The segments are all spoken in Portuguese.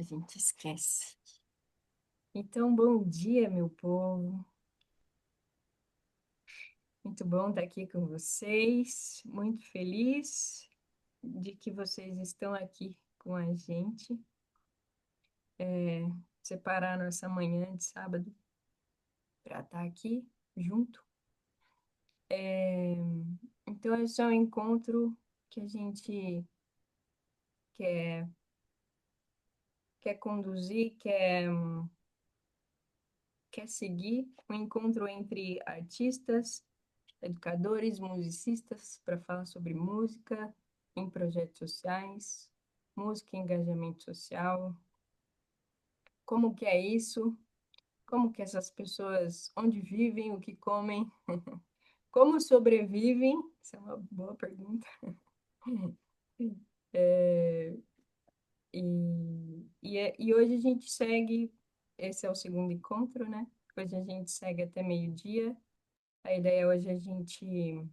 gente esquece. Então, bom dia, meu povo. Muito bom estar aqui com vocês. Muito feliz de que vocês estão aqui com a gente. Separar nossa manhã de sábado para estar aqui junto. Então, esse é um encontro que a gente quer, quer conduzir, quer seguir um encontro entre artistas, educadores, musicistas, para falar sobre música em projetos sociais, música e engajamento social, como que é isso, como que essas pessoas, onde vivem, o que comem, como sobrevivem, essa é uma boa pergunta. É, e hoje a gente segue, esse é o segundo encontro, né? Hoje a gente segue até meio-dia. A ideia hoje é a gente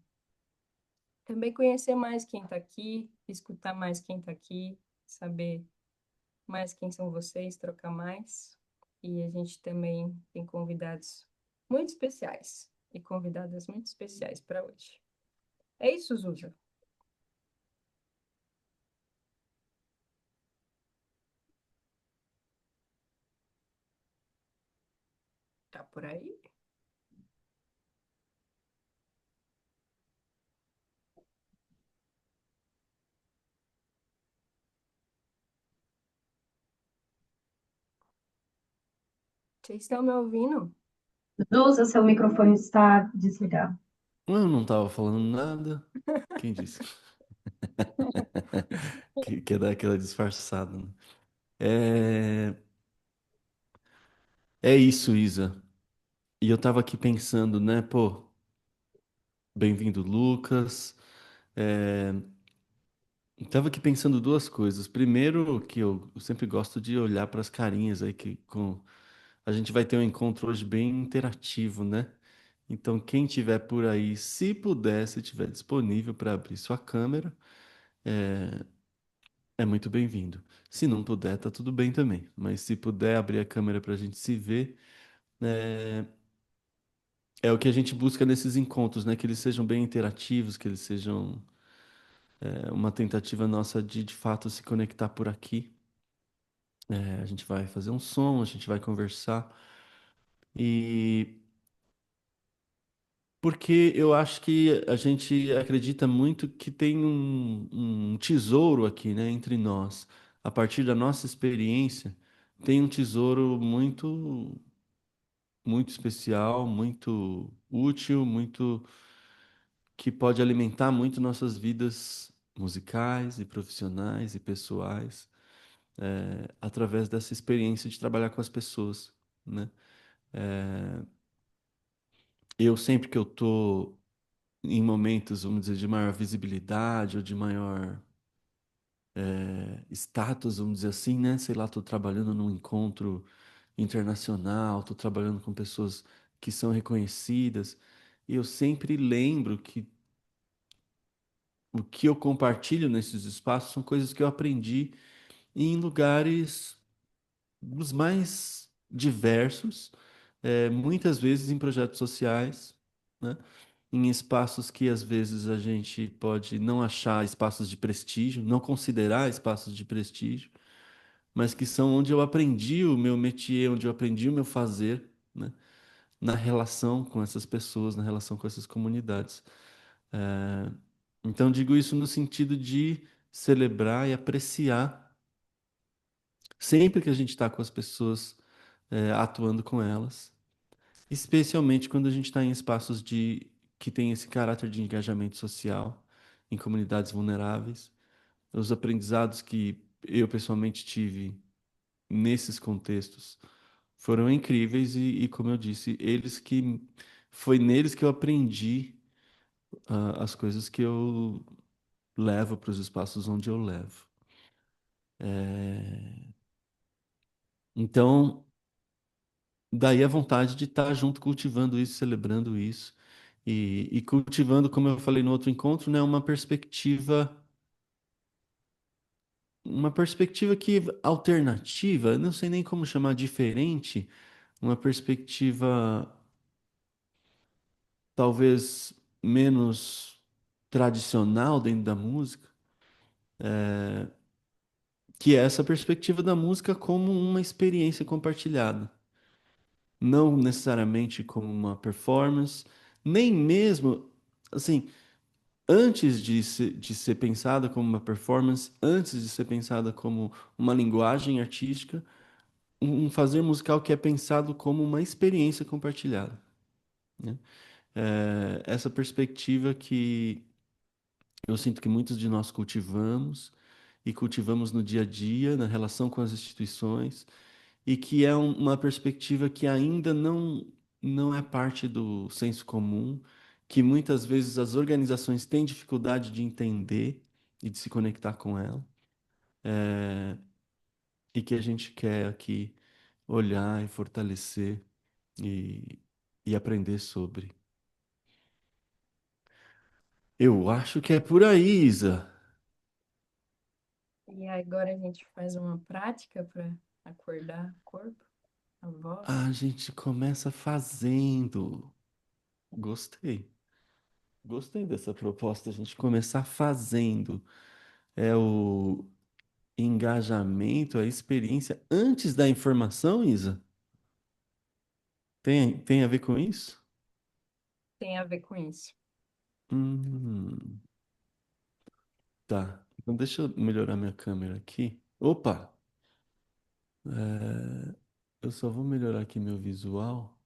também conhecer mais quem está aqui, escutar mais quem está aqui, saber mais quem são vocês, trocar mais. E a gente também tem convidados muito especiais e convidadas muito especiais para hoje. É isso, Zuza? Tá por aí? Vocês estão me ouvindo? Lusa, seu microfone está desligado. Eu não tava falando nada. Quem disse? Que é dar aquela disfarçada, né? É, é isso, Isa. E eu tava aqui pensando, né? Pô, bem-vindo, Lucas. É, eu tava aqui pensando duas coisas. Primeiro, que eu sempre gosto de olhar para as carinhas aí que com a gente vai ter um encontro hoje bem interativo, né? Então, quem tiver por aí, se puder, se tiver disponível para abrir sua câmera, é muito bem-vindo. Se não puder, tá tudo bem também. Mas se puder abrir a câmera para a gente se ver, é, é o que a gente busca nesses encontros, né? Que eles sejam bem interativos, que eles sejam uma tentativa nossa de fato se conectar por aqui. A gente vai fazer um som, a gente vai conversar. E porque eu acho que a gente acredita muito que tem um tesouro aqui, né, entre nós. A partir da nossa experiência, tem um tesouro muito especial, muito útil, muito que pode alimentar muito nossas vidas musicais e profissionais e pessoais, através dessa experiência de trabalhar com as pessoas, né? Eu sempre que eu tô em momentos, vamos dizer, de maior visibilidade ou de maior status, vamos dizer assim, né? Sei lá, tô trabalhando num encontro internacional, tô trabalhando com pessoas que são reconhecidas, e eu sempre lembro que o que eu compartilho nesses espaços são coisas que eu aprendi em lugares dos mais diversos, muitas vezes em projetos sociais, né? Em espaços que às vezes a gente pode não achar espaços de prestígio, não considerar espaços de prestígio, mas que são onde eu aprendi o meu métier, onde eu aprendi o meu fazer, né? Na relação com essas pessoas, na relação com essas comunidades. É, Então, digo isso no sentido de celebrar e apreciar sempre que a gente está com as pessoas, atuando com elas, especialmente quando a gente está em espaços que tem esse caráter de engajamento social, em comunidades vulneráveis. Os aprendizados que eu pessoalmente tive nesses contextos foram incríveis e como eu disse, foi neles que eu aprendi as coisas que eu levo para os espaços onde eu levo. Então, daí a vontade de estar junto cultivando isso, celebrando isso e cultivando, como eu falei no outro encontro, né, uma perspectiva uma perspectiva que alternativa, não sei nem como chamar diferente, uma perspectiva talvez menos tradicional dentro da música, que é essa perspectiva da música como uma experiência compartilhada, não necessariamente como uma performance, nem mesmo assim, antes de ser pensada como uma performance, antes de ser pensada como uma linguagem artística, um fazer musical que é pensado como uma experiência compartilhada, né? Essa perspectiva que eu sinto que muitos de nós cultivamos e cultivamos no dia a dia, na relação com as instituições, e que é uma perspectiva que ainda não é parte do senso comum, que muitas vezes as organizações têm dificuldade de entender e de se conectar com ela, e que a gente quer aqui olhar e fortalecer e, e aprender sobre. Eu acho que é por aí, Isa. E agora a gente faz uma prática para acordar o corpo, a voz. A gente começa fazendo. Gostei. Gostei dessa proposta, a gente começar fazendo. É o engajamento, a experiência antes da informação, Isa? Tem a ver com isso? Tem a ver com isso. Hum, tá. Então deixa eu melhorar minha câmera aqui. Opa! É, eu só vou melhorar aqui meu visual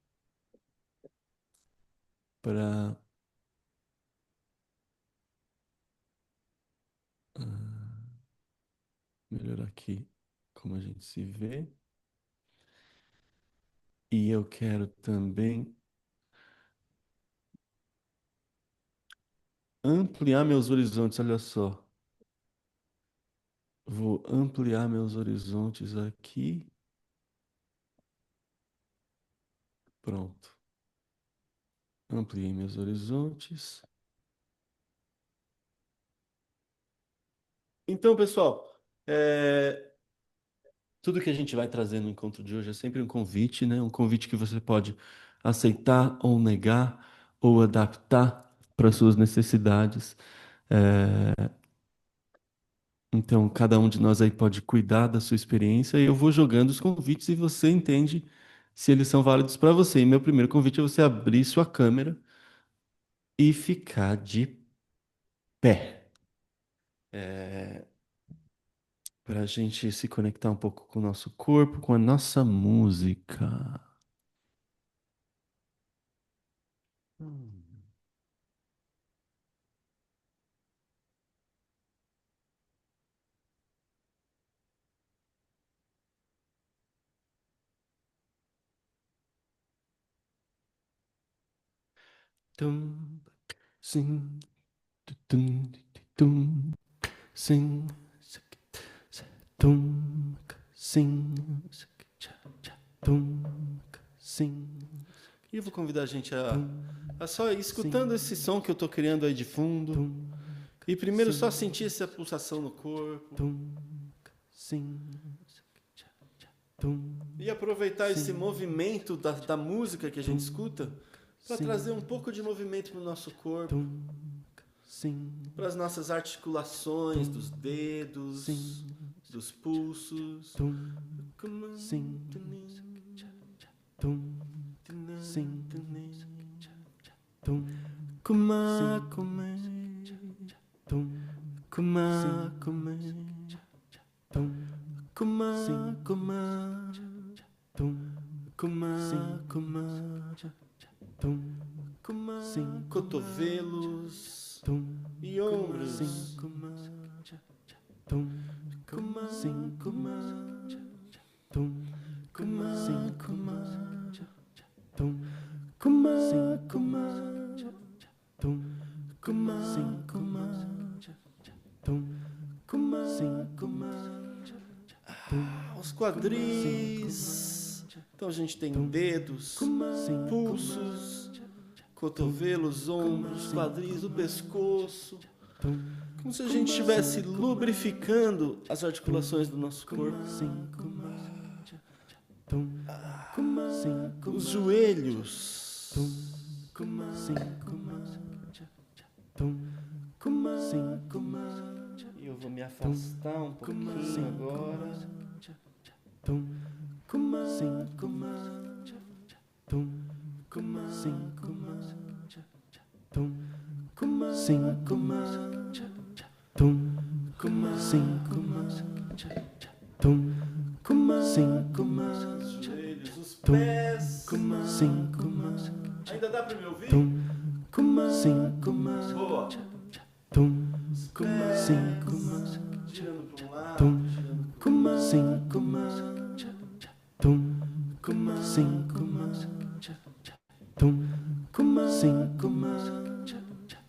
para melhorar aqui como a gente se vê. E eu quero também ampliar meus horizontes, olha só. Vou ampliar meus horizontes aqui. Pronto. Ampliei meus horizontes. Então, pessoal, tudo que a gente vai trazer no encontro de hoje é sempre um convite, né? Um convite que você pode aceitar ou negar ou adaptar para suas necessidades. Então, cada um de nós aí pode cuidar da sua experiência e eu vou jogando os convites e você entende se eles são válidos para você. E meu primeiro convite é você abrir sua câmera e ficar de pé, para a gente se conectar um pouco com o nosso corpo, com a nossa música. Hum. Tum, sim, tum, tum, sim, tum, sim, tum, sim. E eu vou convidar a gente a só ir escutando esse som que eu tô criando aí de fundo. E primeiro só sentir essa pulsação no corpo. E aproveitar esse movimento da música que a gente escuta para trazer um pouco de movimento para o nosso corpo, para as nossas articulações dos dedos, dos pulsos. Cotovelos e ombros. Os quadris. Então a gente tem dedos, pulsos, cotovelos, ombros, quadris, o pescoço, Como se a gente estivesse lubrificando as articulações do nosso corpo. Os joelhos. E eu vou me afastar um pouquinho agora. Os joelhos, os pés. Ainda dá pra me ouvir? Boa. Os pés. Girando para um lado, girando para o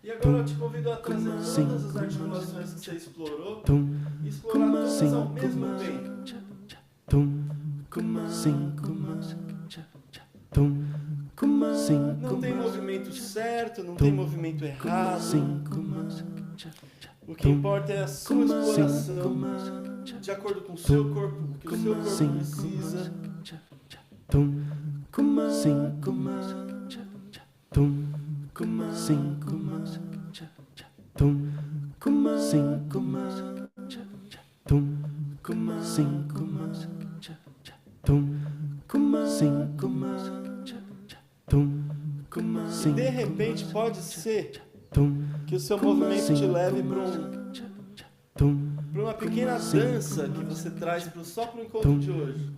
E agora eu te convido a trazer todas as articulações que você explorou e explorar todas ao mesmo tempo. Não tem movimento certo, não tem movimento errado. O que importa é a sua exploração, de acordo com o seu corpo, o que o seu corpo precisa. E de repente pode ser que o seu movimento te leve para uma pequena dança que você traz só para o encontro de hoje.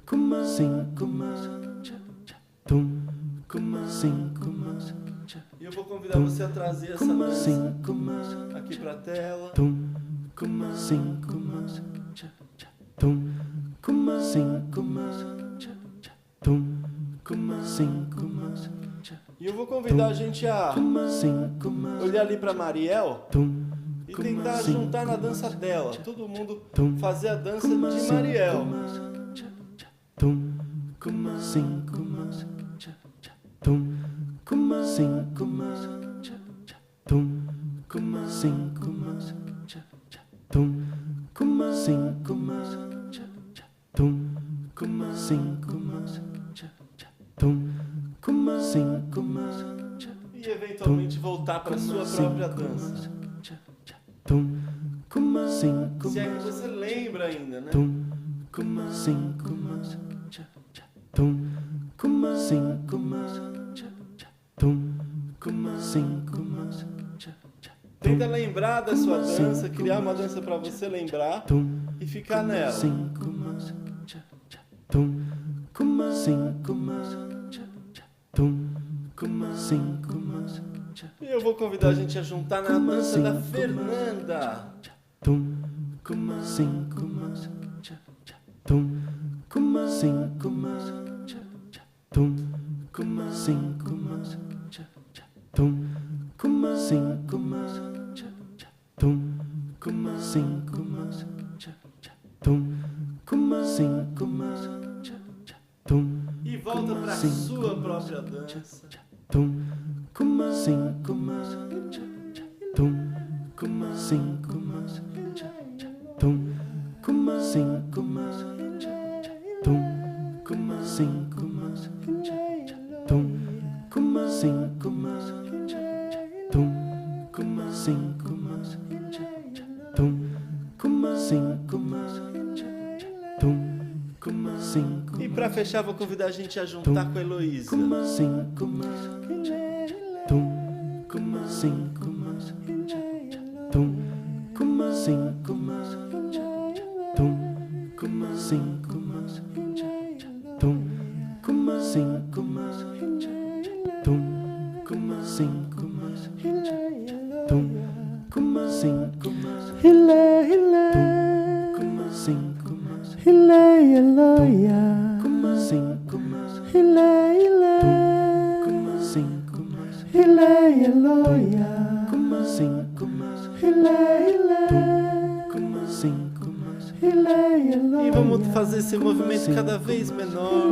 E eu vou convidar você a trazer essa dança aqui para a tela. E eu vou convidar a gente a olhar ali para Mariel e tentar juntar na dança dela. Todo mundo fazer a dança de Mariel. E eventualmente voltar para sua própria dança. Se é que você lembra ainda, né? Tenta lembrar da sua dança, criar uma dança para você lembrar e ficar nela. E eu vou convidar a gente a juntar na dança da Fernanda. E volta para sua própria dança. E para fechar, vou convidar a gente a juntar com a Heloísa. E vamos fazer esse movimento cada vez menor.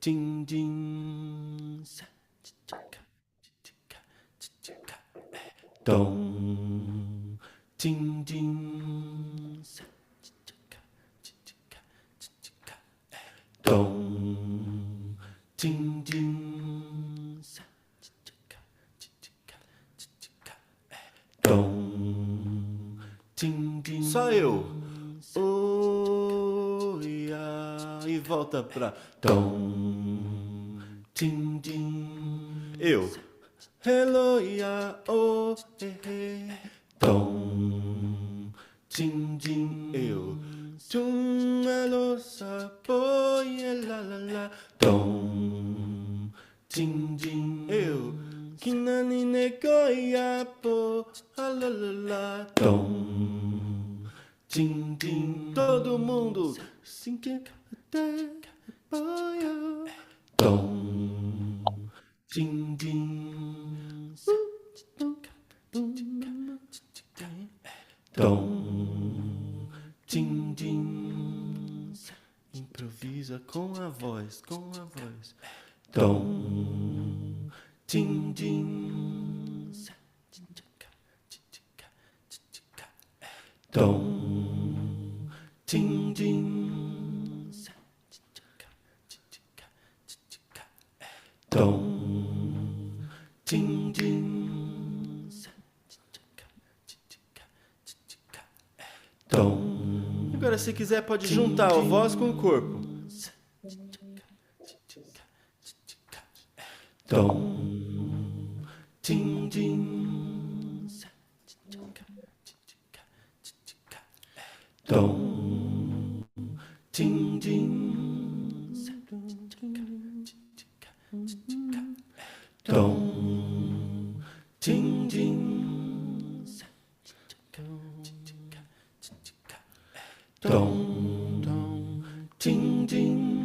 Tim, tim, sa, tchaca, tchaca, tchaca, tom. Tim, tim, sa, tchaca, tchaca, tchaca, tom. Tim, tim, sa, tchaca, tchaca, tchaca, tom. Tim, tim. Só eu. Oh, ia, e volta pra tom. Tim, tim. Eu. Hello, ia, oh, tom. Tim, tim. Eu. Tum, alô, sapo, la, la, la, tom. Tim, tim. Eu. Kinani, neko, ia, po, la, la, la, tom. Tim, tim, todo mundo sim que apoia. Tom. Tim, tim. Tom. Tim, tim. Improvisa com a voz, com a voz. Tom. Tim, tim. Tom, tim, tim, tom, tim, tim, tom. Agora, se quiser, pode juntar a voz com o corpo. Tom, tim, tim, tom, tim, tim, tom, tim, tim, tom, tim, tim,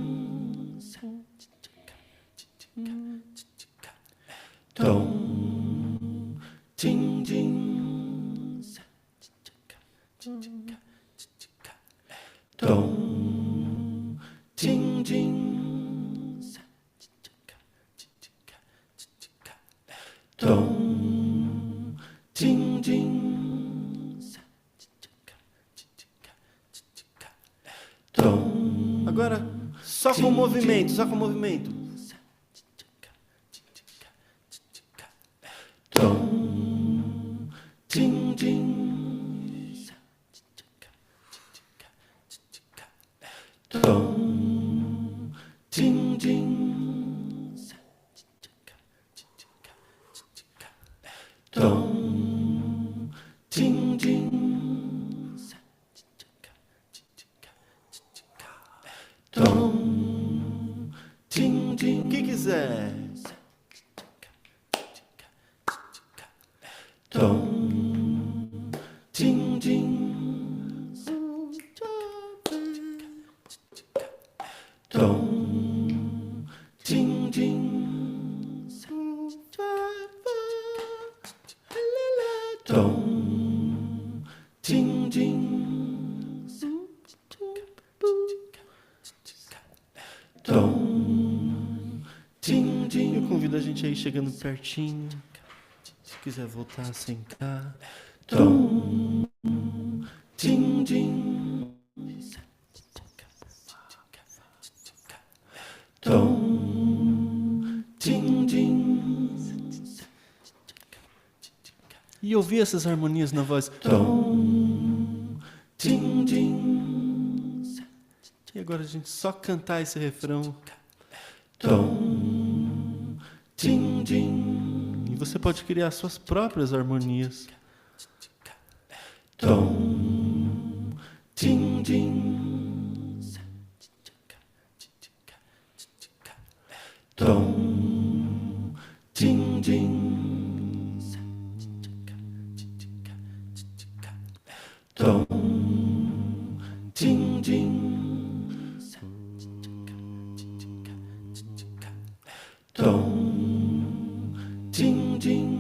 tom, tim, tim, tom, tim, tim, tom, tim, tim, tom. Agora, só com movimento, só com movimento. Tom, tim, tim, tom, tim, tim, tom, tim, tim, tom, tim, tim. O que quiser. Tom, tim, tim, tom, tim, tim, tom, tim, tim, tom, tim, tim. Eu convido a gente aí chegando pertinho. Se quiser voltar a sentar. Tom, tim, tim, tom, tim, tim. E ouvir essas harmonias na voz. Tom, tim, tim. E agora a gente só cantar esse refrão. Tom, tim, tim. E você pode criar suas próprias harmonias. Tom, tim, tim. Tom, tim, tim. Tom, tim, tim. Tom, tim, tim.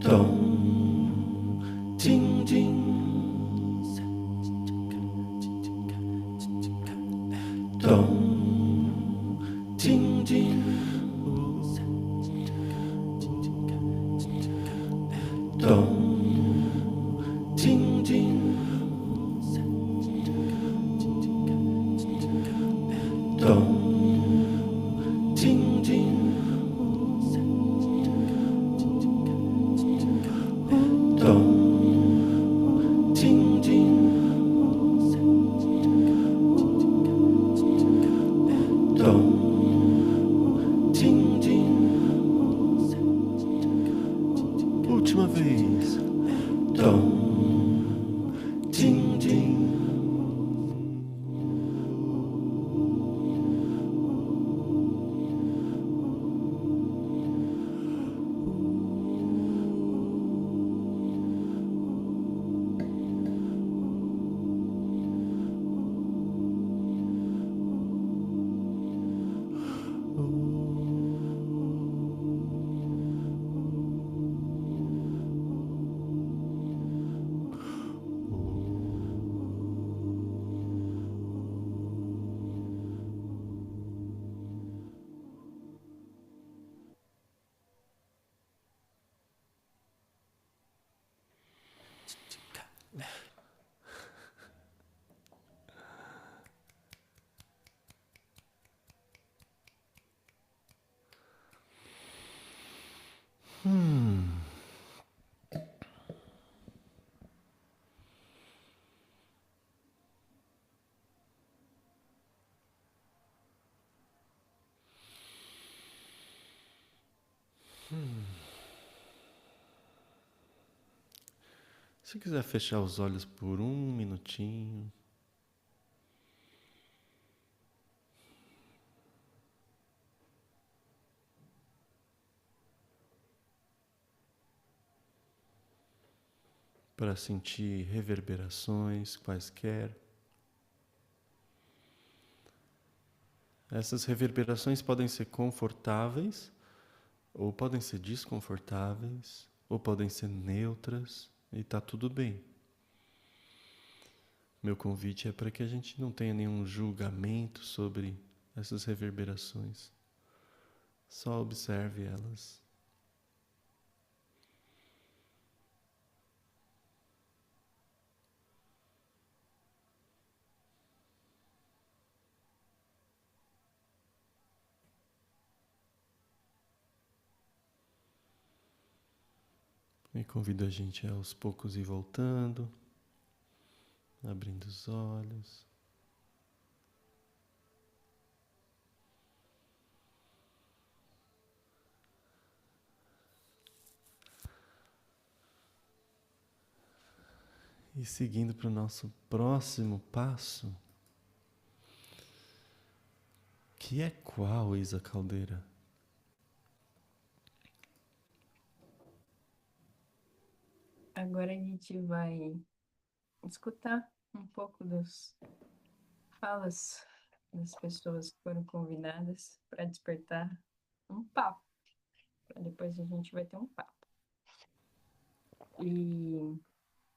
Tom, tim, tim. Se quiser fechar os olhos por um minutinho. Para sentir reverberações quaisquer. Essas reverberações podem ser confortáveis, ou podem ser desconfortáveis, ou podem ser neutras, e tá tudo bem. Meu convite é para que a gente não tenha nenhum julgamento sobre essas reverberações. Só observe elas. E convido a gente a aos poucos ir voltando, abrindo os olhos. E seguindo para o nosso próximo passo, que é qual, Isa Caldeira? Agora a gente vai escutar um pouco das falas das pessoas que foram convidadas para despertar um papo. Depois a gente vai ter um papo. E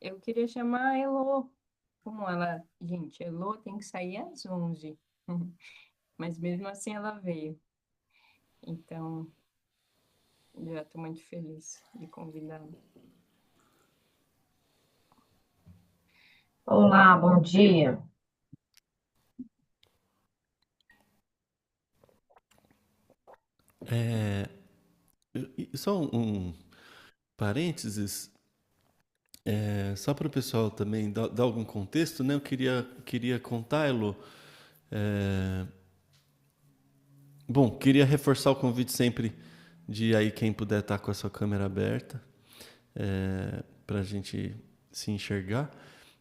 eu queria chamar a Elô. Como ela... Gente, a Elô tem que sair às 11. Mas mesmo assim ela veio. Então, já estou muito feliz de convidá-la. Olá, bom dia. Só um parênteses, só para o pessoal também dar algum contexto, né? Eu queria contar, Elo. Bom, queria reforçar o convite sempre de aí quem puder estar com a sua câmera aberta, para a gente se enxergar.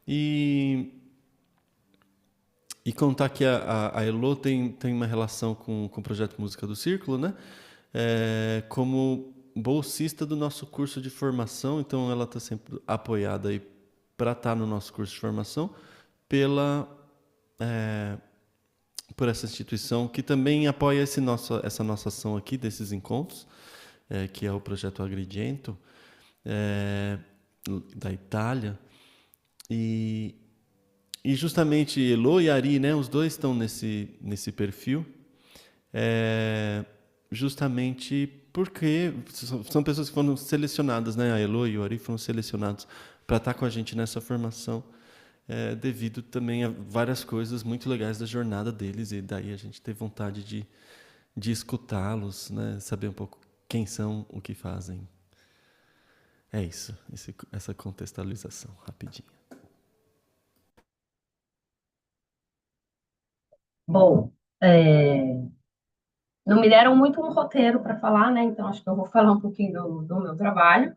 E contar que a Elo tem uma relação com o projeto Música do Círculo, né? Como bolsista do nosso curso de formação, então ela está sempre apoiada aí para estar no nosso curso de formação pela por essa instituição que também apoia essa nossa ação aqui desses encontros, que é o projeto Agrigento, da Itália. E justamente Elo e Ari, né, os dois estão nesse perfil, justamente porque são pessoas que foram selecionadas, né? A Elo e o Ari foram selecionados para estar com a gente nessa formação, devido também a várias coisas muito legais da jornada deles, e daí a gente teve vontade de escutá-los, né? Saber um pouco quem são, o que fazem. É isso, essa contextualização rapidinha. Bom, não me deram muito um roteiro para falar, né? Então acho que eu vou falar um pouquinho do meu trabalho.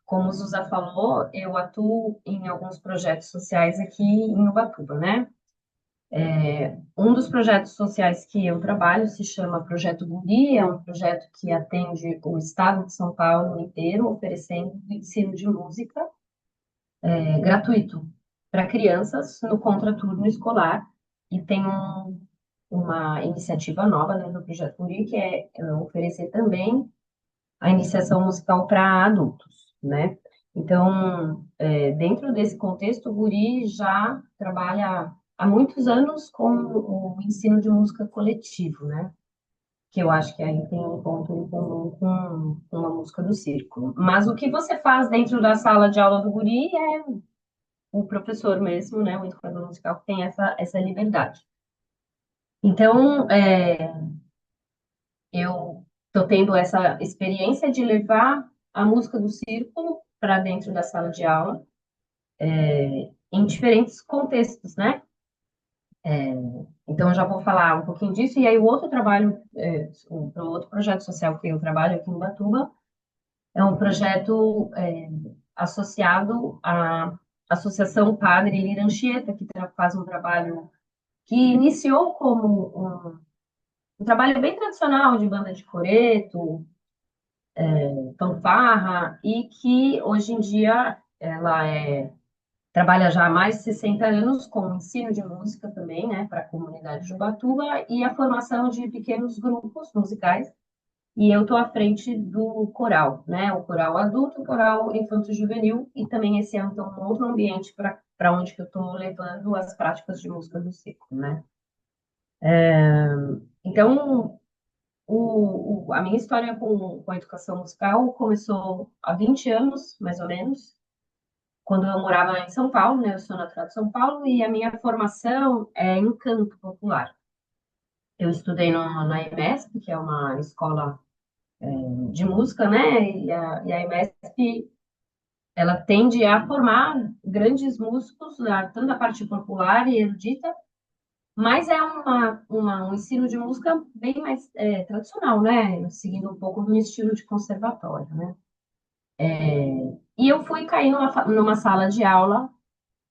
Como o Zusa falou, eu atuo em alguns projetos sociais aqui em Ubatuba, né? Um dos projetos sociais que eu trabalho se chama Projeto Guri, é um projeto que atende o estado de São Paulo inteiro, oferecendo ensino de música gratuito para crianças no contraturno escolar. E tem uma iniciativa nova, né, do Projeto Guri, que é oferecer também a iniciação musical para adultos, né? Então, dentro desse contexto, o Guri já trabalha há muitos anos com o ensino de música coletivo, né? Que eu acho que aí tem um ponto em comum com a música do círculo. Mas o que você faz dentro da sala de aula do Guri é o professor mesmo, né? O educador musical que tem essa liberdade. Então, eu estou tendo essa experiência de levar a música do círculo para dentro da sala de aula, em diferentes contextos, né? Então, eu já vou falar um pouquinho disso. E aí, o outro trabalho, o outro projeto social que eu trabalho aqui em Ubatuba, é um projeto associado à Associação Padre Lira Anchieta, que faz um trabalho que iniciou como um trabalho bem tradicional de banda de coreto, fanfarra, e que hoje em dia trabalha já há mais de 60 anos com o ensino de música também, né, para a comunidade de Ubatuba e a formação de pequenos grupos musicais. E eu estou à frente do coral, né, o coral adulto, o coral infanto-juvenil, e também esse ano então um outro ambiente para onde que eu estou levando as práticas de música do ciclo, né. Então, a minha história com a educação musical começou há 20 anos, mais ou menos, quando eu morava em São Paulo, né? Eu sou natural de São Paulo e a minha formação é em canto popular. Eu estudei na EMESP, que é uma escola de música, né? E a EMESP, ela tende a formar grandes músicos, tanto a parte popular e erudita, mas é um ensino de música bem mais tradicional, né? Seguindo um pouco do estilo de conservatório, né? E eu fui cair numa sala de aula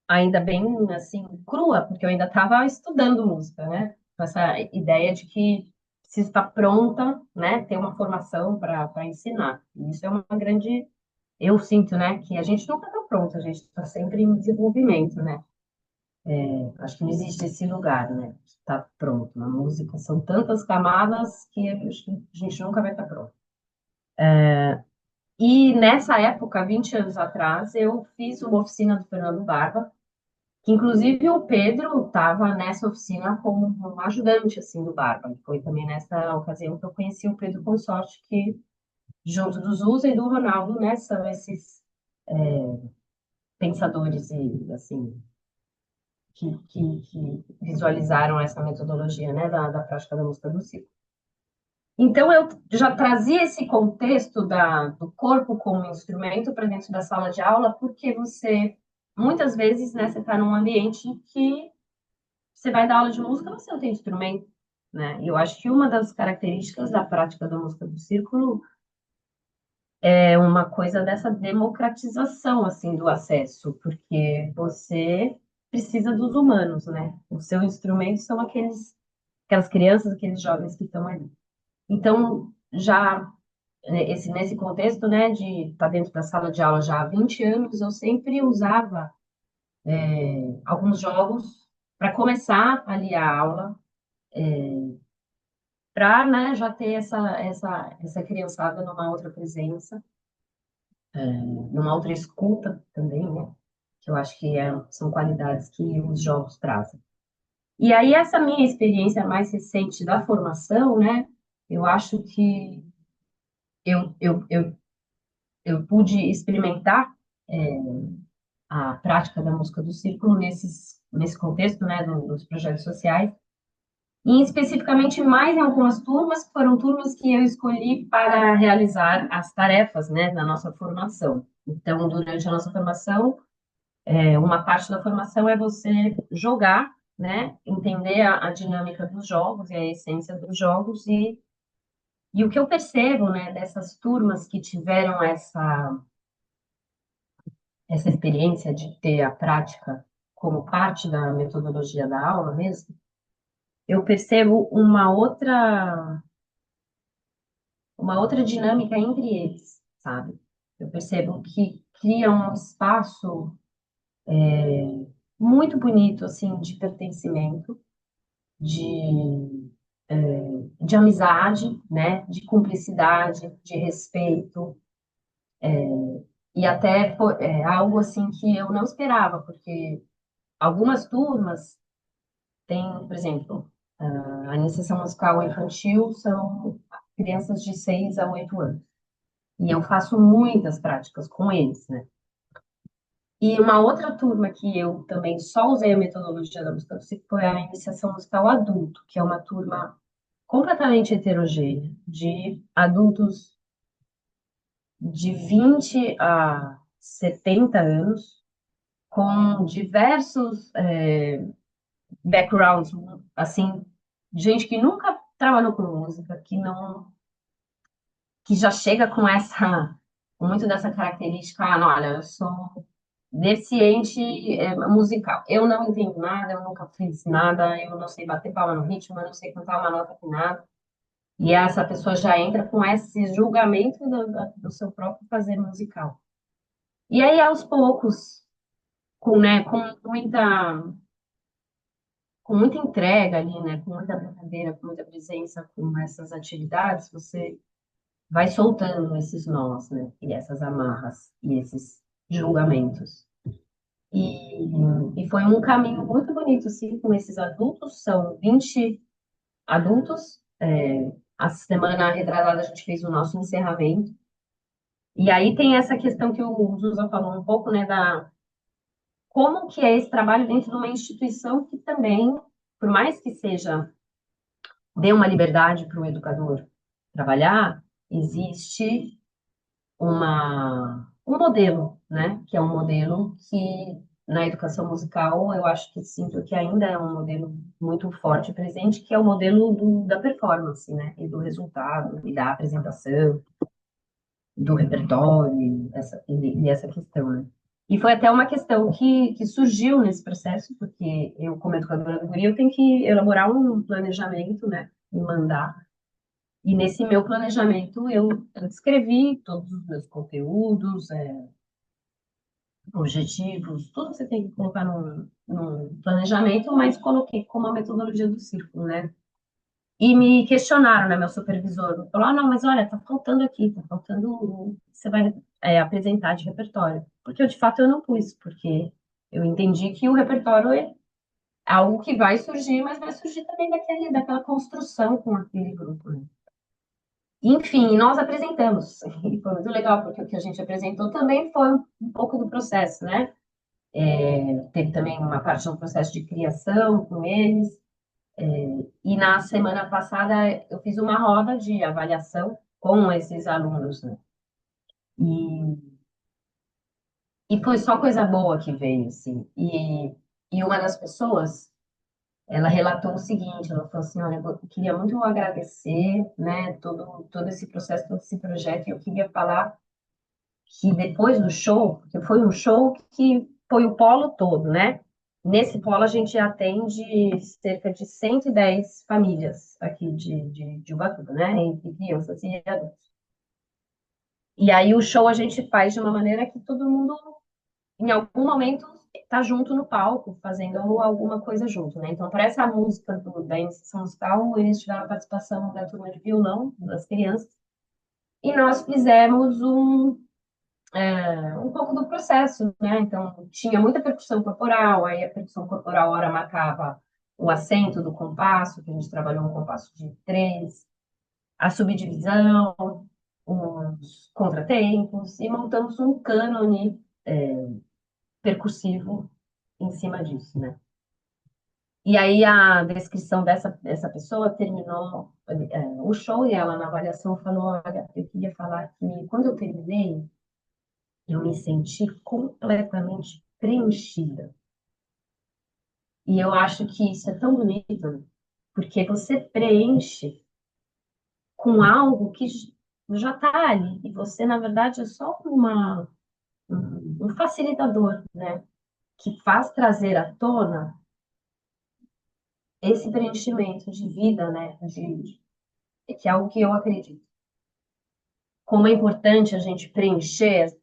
ainda bem assim crua, porque eu ainda estava estudando música, né? Com essa ideia de que preciso estar pronta, né? Ter uma formação para ensinar. E isso é uma grande. Eu sinto, né? Que a gente nunca está pronto, a gente está sempre em desenvolvimento, né? Acho que não existe esse lugar, né? Está pronto. Na música são tantas camadas que acho que a gente nunca vai estar pronto. E nessa época, 20 anos atrás, eu fiz uma oficina do Fernando Barba, que inclusive o Pedro estava nessa oficina como um ajudante assim do Barba. Foi também nessa ocasião que eu conheci o Pedro Consorte, que junto do Zusa e do Ronaldo, né, são esses pensadores e assim que visualizaram essa metodologia, né, da prática da música do ciclo. Então eu já trazia esse contexto do corpo como instrumento para dentro da sala de aula, porque você muitas vezes, né, você está num ambiente que você vai dar aula de música, você não tem instrumento, né? E eu acho que uma das características da prática da música do círculo é uma coisa dessa democratização, assim, do acesso, porque você precisa dos humanos, né? O seu instrumento são aquelas crianças, aqueles jovens que estão ali. Então, já nesse contexto, né, de estar dentro da sala de aula já há 20 anos, eu sempre usava alguns jogos para começar ali a aula, para, né, já ter essa criançada numa outra presença, numa outra escuta também, né? Que eu acho que são qualidades que os jogos trazem. E aí, essa minha experiência mais recente da formação, né? Eu acho que eu, eu, eu, eu pude experimentar a prática da música do círculo nesse contexto, né, dos projetos sociais, e especificamente mais em algumas turmas, que foram turmas que eu escolhi para realizar as tarefas, né, da nossa formação. Então, durante a nossa formação, uma parte da formação é você jogar, né, entender a dinâmica dos jogos e a essência dos jogos, e o que eu percebo, né, dessas turmas que tiveram essa experiência de ter a prática como parte da metodologia da aula mesmo, eu percebo uma outra dinâmica entre eles, sabe? Eu percebo que cria um espaço muito bonito, assim, de pertencimento, de, de amizade, né? De cumplicidade, de respeito, e até algo, assim, que eu não esperava, porque algumas turmas têm, por exemplo, a iniciação musical infantil são crianças de 6 a 8 anos. E eu faço muitas práticas com eles, né? E uma outra turma que eu também só usei a metodologia da música do ciclo foi a iniciação musical adulto, que é uma turma completamente heterogênea, de adultos de 20 a 70 anos, com diversos backgrounds, assim, gente que nunca trabalhou com música, que já chega com com muito dessa característica, não, olha, eu sou deficiente musical. Eu não entendo nada, eu nunca fiz nada, eu não sei bater palma no ritmo, eu não sei cantar uma nota afinada. E essa pessoa já entra com esse julgamento do seu próprio fazer musical. E aí, aos poucos, com muita entrega ali, né, com muita brincadeira, com muita presença, com essas atividades, você vai soltando esses nós, né, e essas amarras e esses julgamentos. E foi um caminho muito bonito, assim, com esses adultos, são 20 adultos. A semana retrasada a gente fez o nosso encerramento. E aí tem essa questão que o Zusa falou um pouco, né, da como que é esse trabalho dentro de uma instituição que também, por mais que seja, dê uma liberdade para o educador trabalhar, existe um modelo, né? Que é um modelo que na educação musical eu acho que sinto que ainda é um modelo muito forte e presente, que é o modelo da performance, né? E do resultado, e da apresentação, do repertório, e essa questão, né? E foi até uma questão que surgiu nesse processo, porque eu, como educadora do guri, eu tenho que elaborar um planejamento, né? E mandar. E nesse meu planejamento, eu descrevi todos os meus conteúdos, objetivos, tudo que você tem que colocar no planejamento, mas coloquei como a metodologia do círculo, né? E me questionaram, né, meu supervisor, falou, ah, não, mas olha, tá faltando aqui, tá faltando, você vai apresentar de repertório. Porque eu, de fato, eu não pus, porque eu entendi que o repertório é algo que vai surgir, mas vai surgir também daquela construção com aquele grupo, né? Enfim, nós apresentamos, e foi muito legal, porque o que a gente apresentou também foi um pouco do processo, né? Teve também uma parte do processo de criação com eles, e na semana passada eu fiz uma roda de avaliação com esses alunos, né? E, e foi só coisa boa que veio, assim. E uma das pessoas, ela relatou o seguinte, ela falou assim, olha, eu queria muito agradecer, né, todo esse processo, todo esse projeto, e eu queria falar que depois do show, porque foi um show que foi o polo todo, né? Nesse polo a gente atende cerca de 110 famílias aqui de Ubatuba, né? Entre crianças e adultos. E aí o show a gente faz de uma maneira que todo mundo, em algum momento, tá junto no palco, fazendo alguma coisa junto, né? Então, para essa música da iniciação musical, eles tiveram a participação da turma de violão, das crianças, e nós fizemos um pouco do processo, né? Então, tinha muita percussão corporal, aí a percussão corporal, hora marcava o acento do compasso, que a gente trabalhou um compasso de três, a subdivisão, os contratempos, e montamos um cânone percussivo em cima disso, né? E aí a descrição dessa pessoa terminou o show e ela na avaliação falou, olha, eu queria falar que quando eu terminei, eu me senti completamente preenchida. E eu acho que isso é tão bonito, porque você preenche com algo que já está ali, e você, na verdade, é só um facilitador, né? Que faz trazer à tona esse preenchimento de vida, né? Que é algo que eu acredito. Como é importante a gente preencher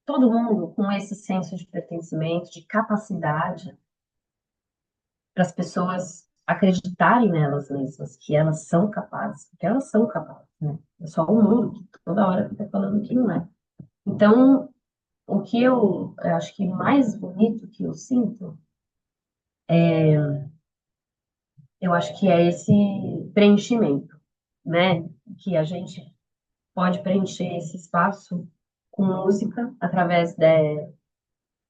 todo mundo com esse senso de pertencimento, de capacidade, para as pessoas acreditarem nelas mesmas, que elas são capazes, porque elas são capazes, né? É só o mundo que toda hora fica falando que não é. Então, o que eu acho que mais bonito que eu sinto, eu acho que é esse preenchimento, né? Que a gente pode preencher esse espaço com música através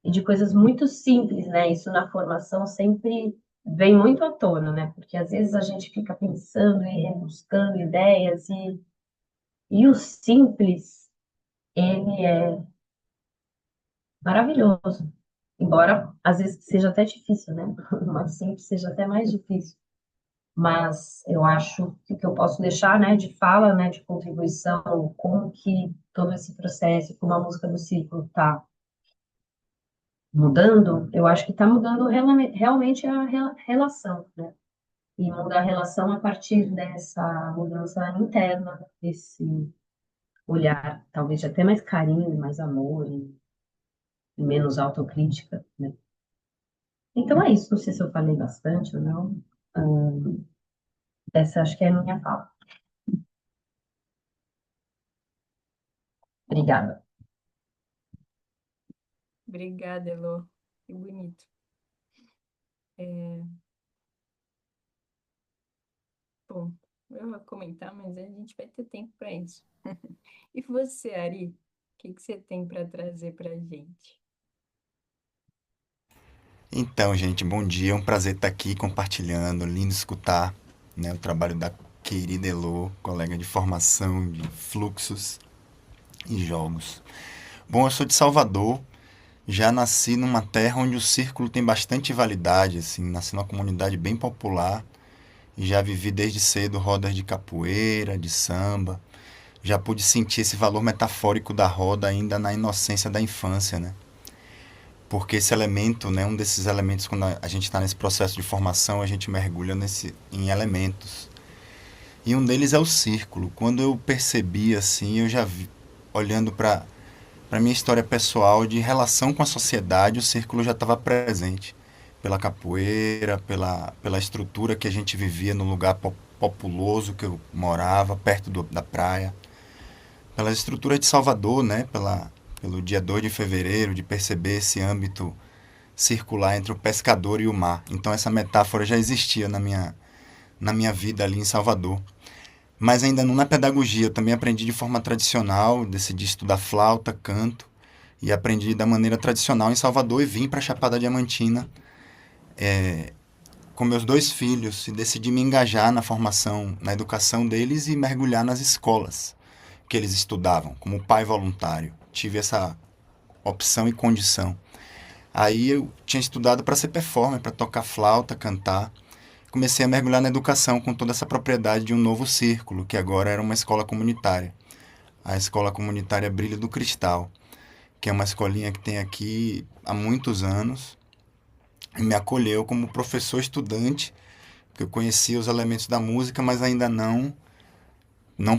de coisas muito simples, né? Isso na formação sempre vem muito à tona, né? Porque às vezes a gente fica pensando e rebuscando ideias e o simples, ele é maravilhoso. Embora às vezes seja até difícil, né? O mais simples seja até mais difícil. mas eu acho que o que eu posso deixar, né, de fala, né, de contribuição, como que todo esse processo, como a música do círculo está mudando, eu acho que está mudando realmente a relação, né? E mudar a relação a partir dessa mudança interna, desse olhar, talvez de até mais carinho, mais amor e menos autocrítica, né? Então é isso, não sei se eu falei bastante ou não. Essa acho que é a minha fala. Obrigada. Obrigada, Elô. Que bonito. É, bom, eu vou comentar, mas a gente vai ter tempo para isso. E você, Ari, o que que você tem para trazer para a gente? Então, gente, bom dia. É um prazer estar aqui compartilhando. Lindo escutar, né, o trabalho da querida Elô, colega de formação de fluxos e jogos. Bom, eu sou de Salvador. Já nasci numa terra onde o círculo tem bastante validade, assim, nasci numa comunidade bem popular e já vivi desde cedo rodas de capoeira, de samba. Já pude sentir esse valor metafórico da roda ainda na inocência da infância, né? Porque esse elemento, né, um desses elementos, quando a gente está nesse processo de formação, a gente mergulha em elementos. E um deles é o círculo. Quando eu percebi, assim, eu já vi, olhando para minha história pessoal de relação com a sociedade, o círculo já estava presente. Pela capoeira, pela estrutura que a gente vivia no lugar populoso que eu morava, perto da praia. Pela estrutura de Salvador, né, pelo dia 2 de fevereiro, de perceber esse âmbito circular entre o pescador e o mar. Então essa metáfora já existia na minha vida ali em Salvador. Mas ainda não na pedagogia, eu também aprendi de forma tradicional, decidi estudar flauta, canto, e aprendi da maneira tradicional em Salvador e vim para a Chapada Diamantina com meus 2 filhos e decidi me engajar na formação, na educação deles e mergulhar nas escolas que eles estudavam, como pai voluntário. Tive essa opção e condição. Aí eu tinha estudado para ser performer, para tocar flauta, cantar. Comecei a mergulhar na educação com toda essa propriedade de um novo círculo, que agora era uma escola comunitária. A Escola Comunitária Brilho do Cristal, que é uma escolinha que tem aqui há muitos anos, e me acolheu como professor estudante, porque eu conhecia os elementos da música, mas ainda não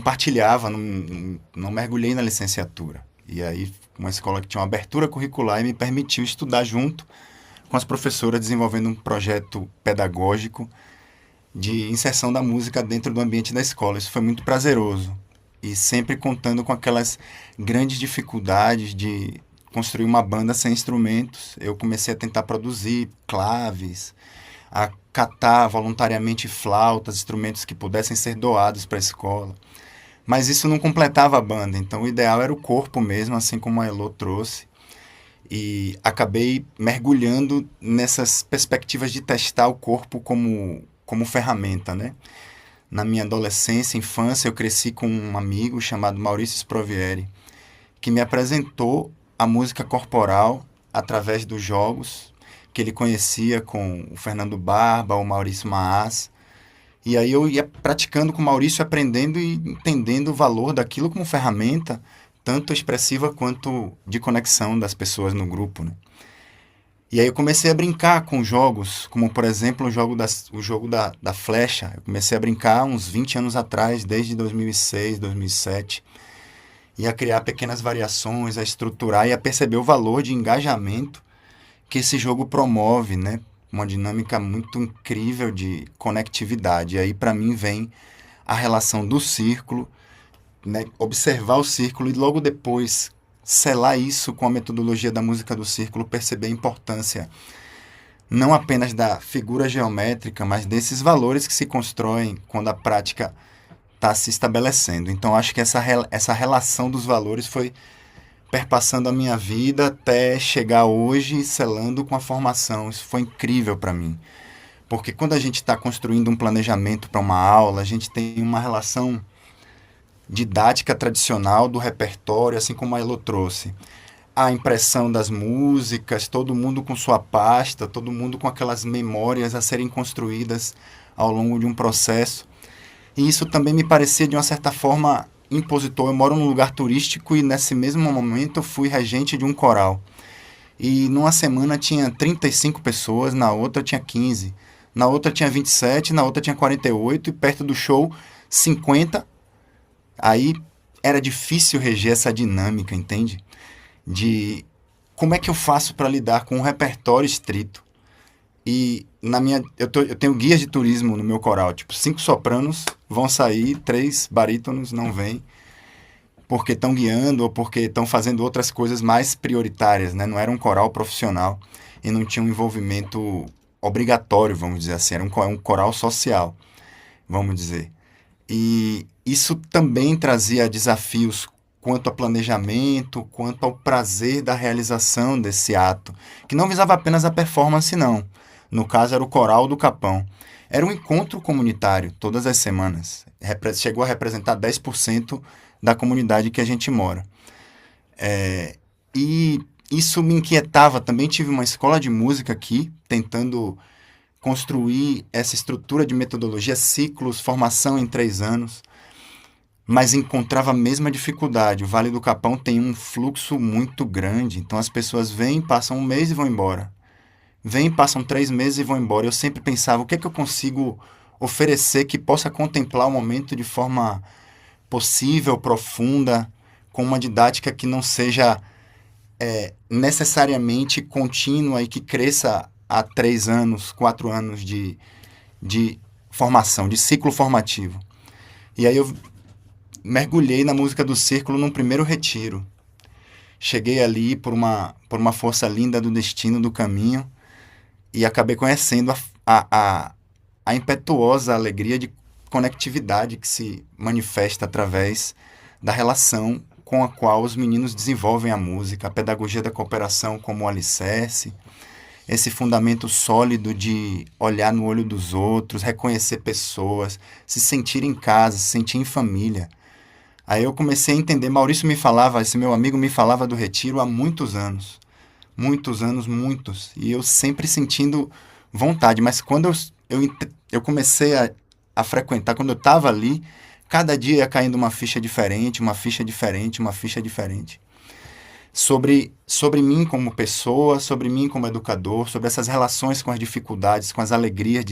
partilhava, não mergulhei na licenciatura. E aí, uma escola que tinha uma abertura curricular e me permitiu estudar junto com as professoras, desenvolvendo um projeto pedagógico de inserção da música dentro do ambiente da escola. Isso foi muito prazeroso. E sempre contando com aquelas grandes dificuldades de construir uma banda sem instrumentos. Eu comecei a tentar produzir claves, a catar voluntariamente flautas, instrumentos que pudessem ser doados para a escola. Mas isso não completava a banda, então o ideal era o corpo mesmo, assim como a Elô trouxe. E acabei mergulhando nessas perspectivas de testar o corpo como ferramenta, né? Na minha adolescência, infância, eu cresci com um amigo chamado Maurício Sprovieri, que me apresentou a música corporal através dos jogos que ele conhecia com o Fernando Barba, o Maurício Maas. E aí eu ia praticando com o Maurício, aprendendo e entendendo o valor daquilo como ferramenta, tanto expressiva quanto de conexão das pessoas no grupo, né? E aí eu comecei a brincar com jogos, como por exemplo o jogo da flecha. Eu comecei a brincar uns 20 anos atrás, desde 2006, 2007, e a criar pequenas variações, a estruturar e a perceber o valor de engajamento que esse jogo promove, né? Uma dinâmica muito incrível de conectividade. E aí, para mim, vem a relação do círculo, né? Observar o círculo e logo depois selar isso com a metodologia da música do círculo, perceber a importância não apenas da figura geométrica, mas desses valores que se constroem quando a prática está se estabelecendo. Então, acho que essa relação dos valores foi perpassando a minha vida até chegar hoje selando com a formação. Isso foi incrível para mim. Porque quando a gente está construindo um planejamento para uma aula, a gente tem uma relação didática tradicional do repertório, assim como a Elo trouxe. A impressão das músicas, todo mundo com sua pasta, todo mundo com aquelas memórias a serem construídas ao longo de um processo. E isso também me parecia, de uma certa forma, impositor. Eu moro num lugar turístico e, nesse mesmo momento, eu fui regente de um coral. E numa semana tinha 35 pessoas, na outra tinha 15, na outra tinha 27, na outra tinha 48 e perto do show 50. Aí era difícil reger essa dinâmica, entende? De como é que eu faço para lidar com um repertório estrito. E eu tenho guias de turismo no meu coral, tipo, 5 sopranos vão sair, 3 barítonos não vêm, porque estão guiando ou porque estão fazendo outras coisas mais prioritárias, né? Não era um coral profissional e não tinha um envolvimento obrigatório, vamos dizer assim, era um coral social, vamos dizer. E isso também trazia desafios quanto a planejamento, quanto ao prazer da realização desse ato, que não visava apenas a performance, não. No caso, era o Coral do Capão. Era um encontro comunitário, todas as semanas. Chegou a representar 10% da comunidade que a gente mora. E isso me inquietava. Também tive uma escola de música aqui, tentando construir essa estrutura de metodologia, ciclos, formação em 3 anos, mas encontrava a mesma dificuldade. O Vale do Capão tem um fluxo muito grande, então as pessoas vêm, passam um mês e vão embora. Vêm, passam 3 meses e vão embora. Eu sempre pensava, o que é que eu consigo oferecer que possa contemplar o momento de forma possível, profunda, com uma didática que não seja necessariamente contínua e que cresça a 3 anos, 4 anos de formação, de ciclo formativo. E aí eu mergulhei na música do círculo num primeiro retiro. Cheguei ali por uma força linda do destino, do caminho, e acabei conhecendo a impetuosa alegria de conectividade que se manifesta através da relação com a qual os meninos desenvolvem a música, a pedagogia da cooperação como alicerce, esse fundamento sólido de olhar no olho dos outros, reconhecer pessoas, se sentir em casa, se sentir em família. Aí eu comecei a entender, Maurício me falava, esse meu amigo me falava do retiro há muitos anos, muitos, e eu sempre sentindo vontade, mas quando eu comecei a frequentar, quando eu estava ali, cada dia ia caindo uma ficha diferente, sobre mim como pessoa, sobre mim como educador, sobre essas relações com as dificuldades, com as alegrias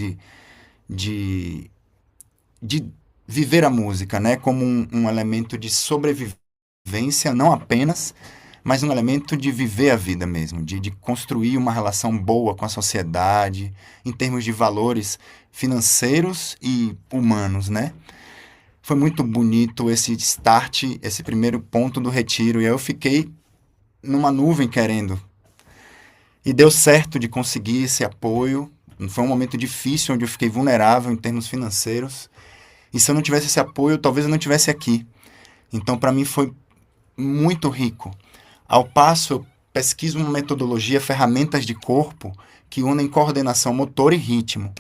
de viver a música, né? Como um elemento de sobrevivência, não apenas, mas um elemento de viver a vida mesmo, de construir uma relação boa com a sociedade, em termos de valores financeiros e humanos, né? Foi muito bonito esse start, esse primeiro ponto do retiro, e aí eu fiquei numa nuvem querendo. E deu certo de conseguir esse apoio. Foi um momento difícil, onde eu fiquei vulnerável em termos financeiros. E se eu não tivesse esse apoio, talvez eu não estivesse aqui. Então, para mim, foi muito rico. Ao passo, eu pesquiso uma metodologia, ferramentas de corpo, que unem coordenação motor e ritmo.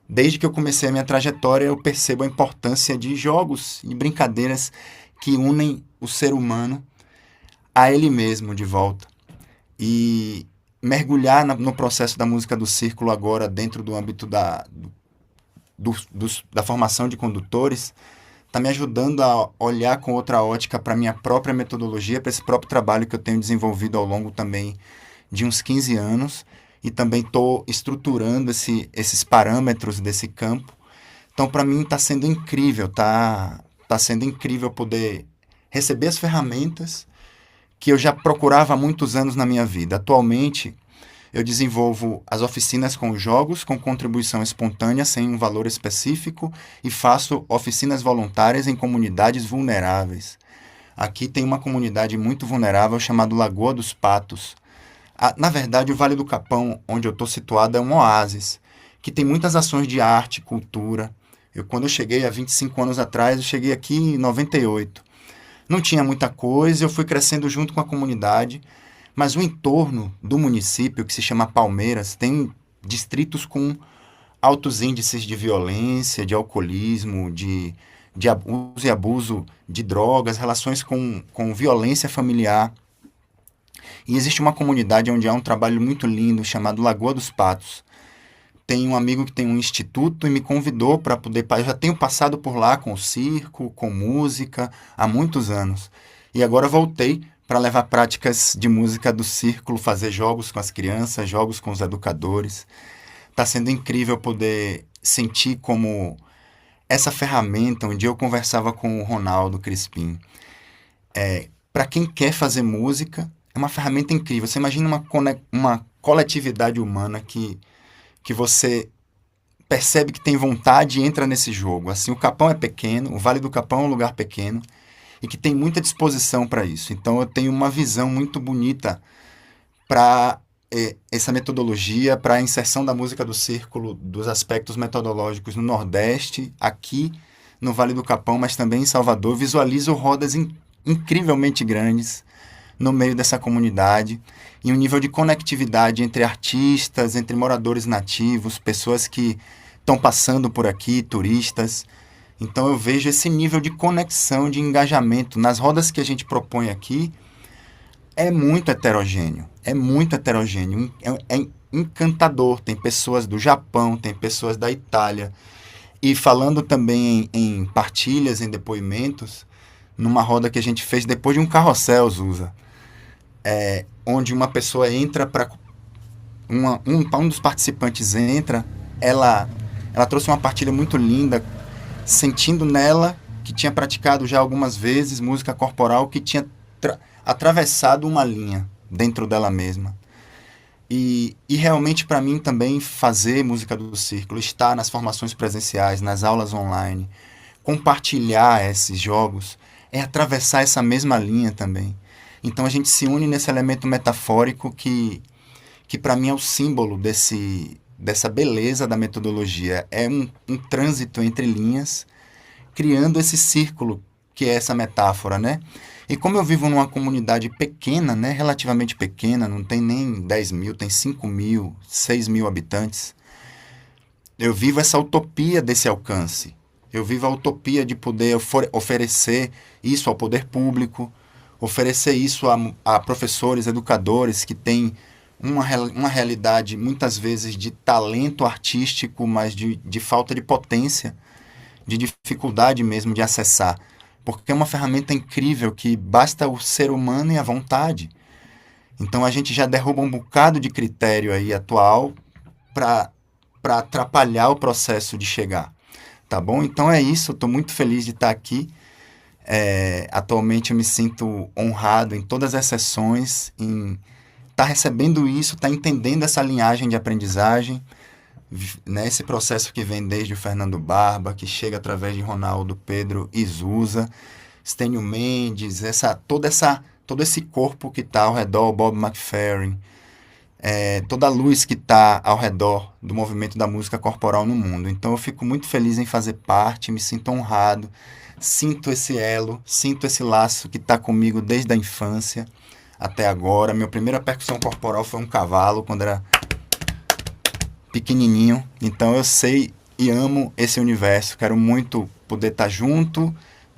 Desde que eu comecei a minha trajetória, eu percebo a importância de jogos e brincadeiras que unem o ser humano a ele mesmo de volta. E mergulhar no processo da música do círculo agora, dentro do âmbito da formação de condutores, está me ajudando a olhar com outra ótica para a minha própria metodologia, para esse próprio trabalho que eu tenho desenvolvido ao longo também de uns 15 anos, e também estou estruturando esses parâmetros desse campo. Então, para mim, está sendo incrível, tá sendo incrível poder receber as ferramentas que eu já procurava há muitos anos na minha vida. Atualmente, eu desenvolvo as oficinas com jogos, com contribuição espontânea, sem um valor específico, e faço oficinas voluntárias em comunidades vulneráveis. Aqui tem uma comunidade muito vulnerável chamada Lagoa dos Patos. Na verdade, o Vale do Capão, onde eu estou situado, é um oásis, que tem muitas ações de arte, cultura. Quando eu cheguei há 25 anos atrás, eu cheguei aqui em 98. Não tinha muita coisa, eu fui crescendo junto com a comunidade, mas o entorno do município, que se chama Palmeiras, tem distritos com altos índices de violência, de alcoolismo, de uso e abuso de drogas, relações com violência familiar. E existe uma comunidade onde há um trabalho muito lindo chamado Lagoa dos Patos, tem um amigo que tem um instituto e me convidou para poder. Eu já tenho passado por lá com o circo, com música, há muitos anos. E agora voltei para levar práticas de música do círculo, fazer jogos com as crianças, jogos com os educadores. Está sendo incrível poder sentir como essa ferramenta. Um dia eu conversava com o Ronaldo Crispim. Para quem quer fazer música, é uma ferramenta incrível. Você imagina uma coletividade humana que você percebe que tem vontade e entra nesse jogo. Assim, o Capão é pequeno, o Vale do Capão é um lugar pequeno e que tem muita disposição para isso. Então eu tenho uma visão muito bonita para essa metodologia, para a inserção da música do círculo, dos aspectos metodológicos no Nordeste, aqui no Vale do Capão, mas também em Salvador. Visualizo rodas incrivelmente grandes no meio dessa comunidade e um nível de conectividade entre artistas, entre moradores nativos, pessoas que estão passando por aqui, turistas. Então eu vejo esse nível de conexão, de engajamento nas rodas que a gente propõe aqui. É muito heterogêneo, é muito heterogêneo, é encantador. Tem pessoas do Japão, tem pessoas da Itália. E falando também em partilhas, em depoimentos, numa roda que a gente fez depois de um carrossel, Zusa, onde uma pessoa entra para um dos participantes entra, ela trouxe uma partilha muito linda, sentindo nela que tinha praticado já algumas vezes música corporal, que tinha atravessado uma linha dentro dela mesma. E realmente para mim também fazer música do círculo, estar nas formações presenciais, nas aulas online, compartilhar esses jogos, é atravessar essa mesma linha também. Então a gente se une nesse elemento metafórico que para mim é o símbolo dessa beleza da metodologia. É um trânsito entre linhas, criando esse círculo que é essa metáfora, né? E como eu vivo numa comunidade pequena, né, relativamente pequena, não tem nem 10 mil, tem 5 mil, 6 mil habitantes, eu vivo essa utopia desse alcance. Eu vivo a utopia de poder oferecer isso ao poder público, oferecer isso a professores, educadores que têm uma realidade, muitas vezes, de talento artístico, mas de falta de potência, de dificuldade mesmo de acessar. Porque é uma ferramenta incrível que basta o ser humano e a vontade. Então a gente já derruba um bocado de critério aí atual para atrapalhar o processo de chegar. Tá bom? Então é isso, estou muito feliz de estar aqui. Atualmente eu me sinto honrado em todas as sessões, em estar recebendo isso, estar entendendo essa linhagem de aprendizagem, né, esse processo que vem desde o Fernando Barba, que chega através de Ronaldo, Pedro e Zusa, Stênio Mendes, todo esse corpo que está ao redor, Bob McFerrin, toda a luz que está ao redor do movimento da música corporal no mundo. Então eu fico muito feliz em fazer parte, me sinto honrado, sinto esse elo, sinto esse laço que está comigo desde a infância até agora. Minha primeira percussão corporal foi um cavalo, quando era pequenininho. Então eu sei e amo esse universo. Quero muito poder estar junto.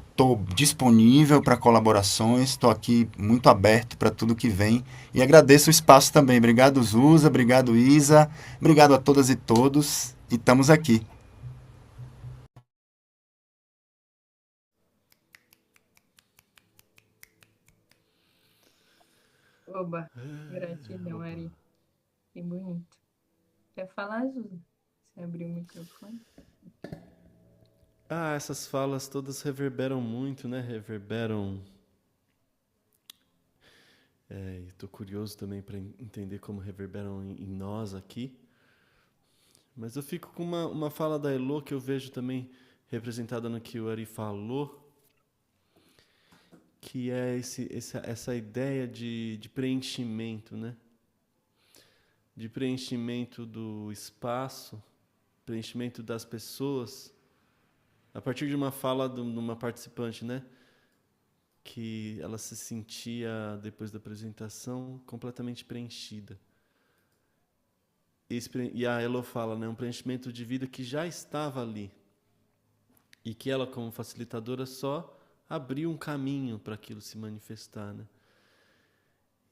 Estou disponível para colaborações. Estou aqui muito aberto para tudo que vem. E agradeço o espaço também. Obrigado, Zusa. Obrigado, Isa. Obrigado a todas e todos. E estamos aqui. Oba, gratidão, Ari. Que bonito. Quer falar, Zuza? Você abriu o microfone? Essas falas todas reverberam muito, né? Estou curioso também para entender como reverberam em nós aqui. Mas eu fico com uma fala da Elo que eu vejo também representada no que o Ari falou, que é essa ideia de preenchimento, né? De preenchimento do espaço, preenchimento das pessoas, a partir de uma fala de uma participante, né? Que ela se sentia, depois da apresentação, completamente preenchida. E a Elo fala, né? Um preenchimento de vida que já estava ali. E que ela, como facilitadora, só abriu um caminho para aquilo se manifestar, né?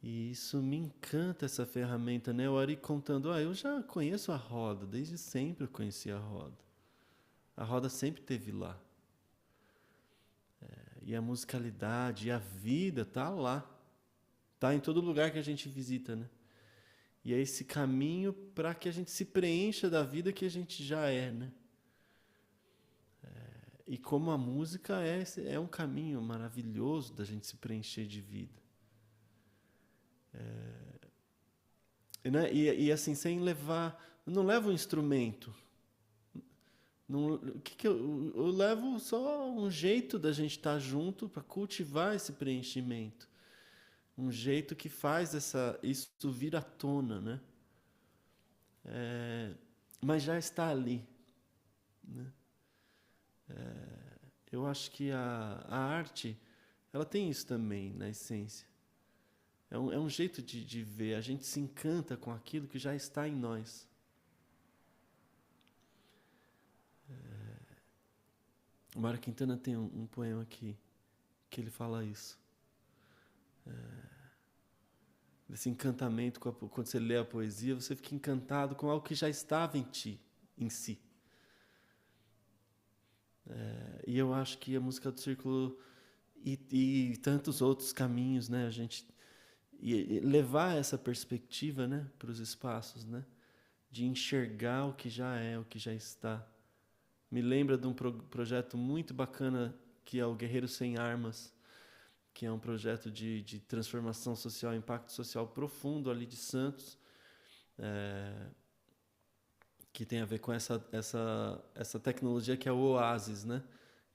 E isso me encanta, essa ferramenta, né? O Ari contando, eu já conheço a roda, desde sempre eu conheci a roda. A roda sempre esteve lá. E a musicalidade, e a vida tá lá. Tá em todo lugar que a gente visita, né? E é esse caminho para que a gente se preencha da vida que a gente já é, né? E como a música é um caminho maravilhoso da gente se preencher de vida. Né? E assim, sem levar... Eu não levo um instrumento. Não, o que que eu levo só um jeito da gente estar junto para cultivar esse preenchimento. Um jeito que faz isso vir à tona, né? Mas já está ali. Né? Eu acho que a arte, ela tem isso também, na essência. É um jeito de ver. A gente se encanta com aquilo que já está em nós. O Mário Quintana tem um poema aqui que ele fala isso. Desse encantamento, quando você lê a poesia, você fica encantado com algo que já estava em ti, em si. E eu acho que a música do círculo e tantos outros caminhos, né, a gente e levar essa perspectiva, né, para os espaços, né, de enxergar o que já é, o que já está. Me lembra de um projeto muito bacana que é o Guerreiro Sem Armas, que é um projeto de transformação social, impacto social profundo ali de Santos, que tem a ver com essa tecnologia que é o Oasis, né?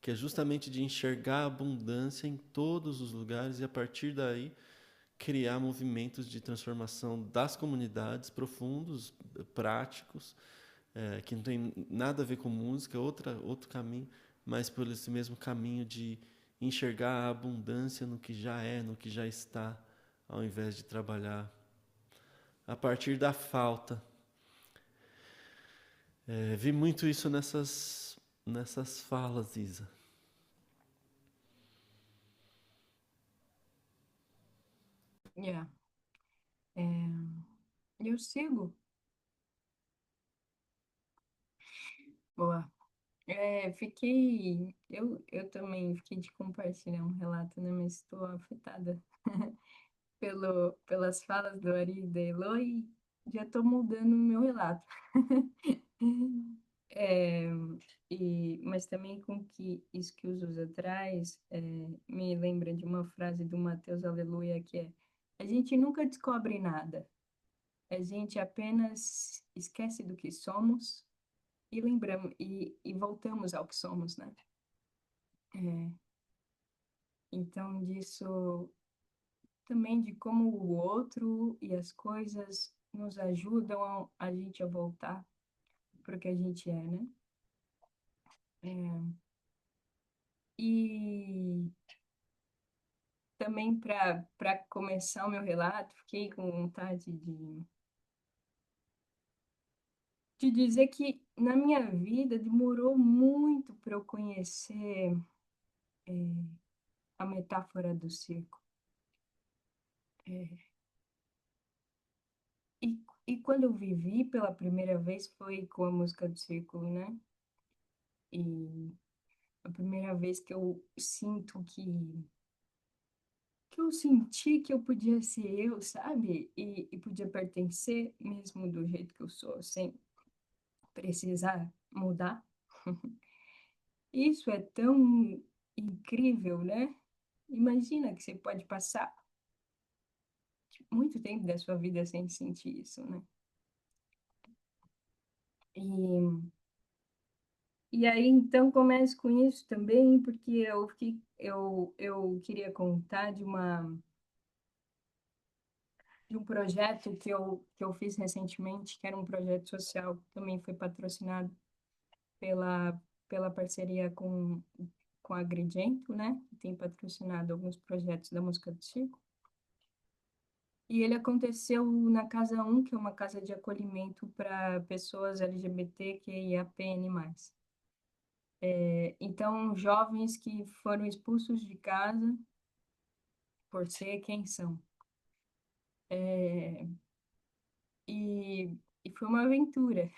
Que é justamente de enxergar a abundância em todos os lugares e, a partir daí, criar movimentos de transformação das comunidades profundos, práticos, que não tem nada a ver com música, outro caminho, mas por esse mesmo caminho de enxergar a abundância no que já é, no que já está, ao invés de trabalhar a partir da falta. Vi muito isso nessas falas, Isa. Yeah. É, eu sigo. Boa. Eu também fiquei de compartilhar um relato, né? Mas estou afetada pelas falas do Ari e da Elo e já estou mudando o meu relato. É, mas também com que isso que o Zusa traz me lembra de uma frase do Mateus Aleluia que é: a gente nunca descobre nada, a gente apenas esquece do que somos e lembramos e voltamos ao que somos, né? É, então disso também de como o outro e as coisas nos ajudam a gente a voltar para o que a gente é, né? É, e também para começar o meu relato, fiquei com vontade de dizer que na minha vida demorou muito para eu conhecer é, a metáfora do circo. É, e, e quando eu vivi pela primeira vez foi com a música do círculo, né? E a primeira vez que eu sinto que eu senti que eu podia ser eu, sabe? E podia pertencer mesmo do jeito que eu sou, sem precisar mudar. Isso é tão incrível, né? Imagina que você pode passar muito tempo da sua vida sem sentir isso, né? E, e aí, então, começo com isso também, porque eu queria contar de um projeto que eu fiz recentemente, que era um projeto social, que também foi patrocinado pela parceria com a Agrigento, né? Que tem patrocinado alguns projetos da música do circo. E ele aconteceu na Casa 1, que é uma casa de acolhimento para pessoas LGBTQIAPN+. Então, jovens que foram expulsos de casa por ser quem são. E, e foi uma aventura.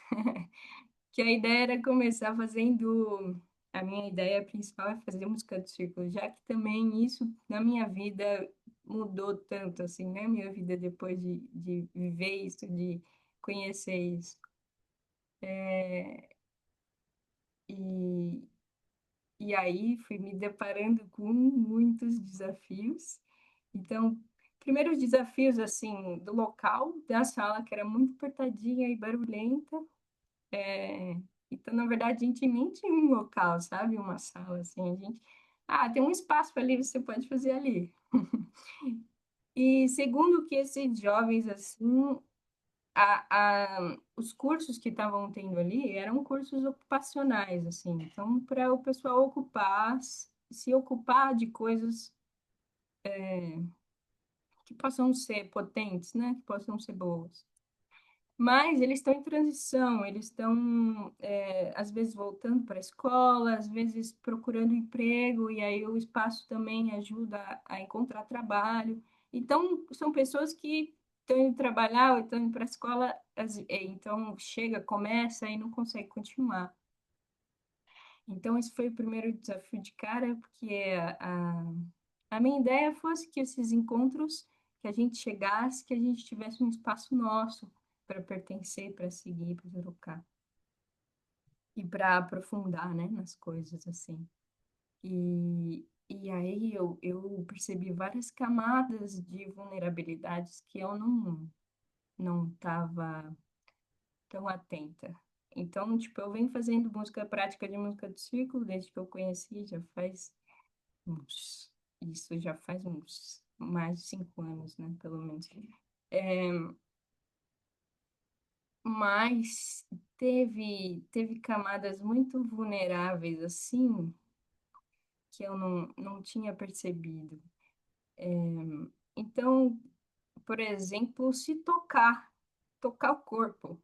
Que a ideia era começar fazendo. A minha ideia principal é fazer música do círculo, já que também isso na minha vida mudou tanto, assim, né? Minha vida depois de viver isso, de conhecer isso. E, e aí fui me deparando com muitos desafios. Então, primeiros desafios, assim, do local, da sala, que era muito apertadinha e barulhenta. É, então, na verdade, a gente nem tinha um local, sabe? Uma sala, assim, a gente... Ah, tem um espaço ali, você pode fazer ali. E segundo que esses jovens, assim, os cursos que estavam tendo ali eram cursos ocupacionais, assim. Então, para o pessoal se ocupar de coisas que possam ser potentes, né? Que possam ser boas. Mas eles estão em transição, eles estão, às vezes, voltando para a escola, às vezes procurando emprego, e aí o espaço também ajuda a encontrar trabalho. Então, são pessoas que estão indo trabalhar ou estão indo para a escola, então chega, começa e não consegue continuar. Então, esse foi o primeiro desafio de cara, porque a minha ideia fosse que esses encontros, que a gente chegasse, que a gente tivesse um espaço nosso para pertencer, para seguir, para trocar e para aprofundar, né, nas coisas assim. E aí eu percebi várias camadas de vulnerabilidades que eu não estava tão atenta. Então, tipo, eu venho fazendo música prática de música do círculo desde que eu conheci, já faz uns, isso já faz uns mais de 5 anos, né, pelo menos. É, mas teve camadas muito vulneráveis, assim, que eu não tinha percebido. Então, por exemplo, se tocar o corpo.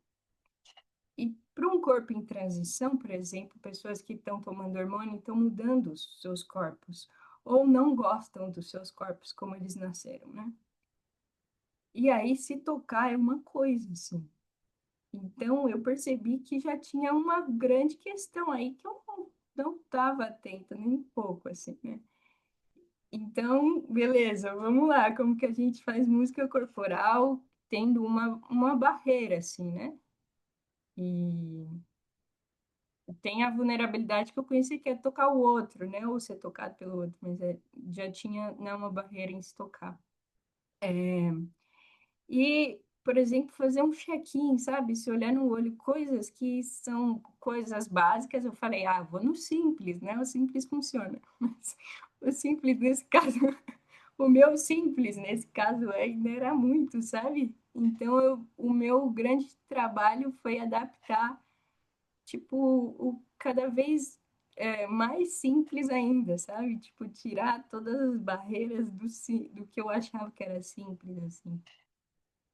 E para um corpo em transição, por exemplo, pessoas que estão tomando hormônio estão mudando os seus corpos, ou não gostam dos seus corpos como eles nasceram, né? E aí, se tocar é uma coisa, assim. Então, eu percebi que já tinha uma grande questão aí que eu não estava atenta nem um pouco, assim, né? Então, beleza, vamos lá, como que a gente faz música corporal tendo uma barreira, assim, né? E tem a vulnerabilidade que eu conheci, que é tocar o outro, né? Ou ser tocado pelo outro, mas já tinha, né, uma barreira em se tocar. E, por exemplo, fazer um check-in, sabe? Se olhar no olho, coisas que são coisas básicas, eu falei, ah, vou no simples, né? O simples funciona. Mas o simples nesse caso, o meu simples nesse caso ainda era muito, sabe? Então, o meu grande trabalho foi adaptar, tipo, o cada vez mais simples ainda, sabe? Tipo, tirar todas as barreiras do que eu achava que era simples, assim.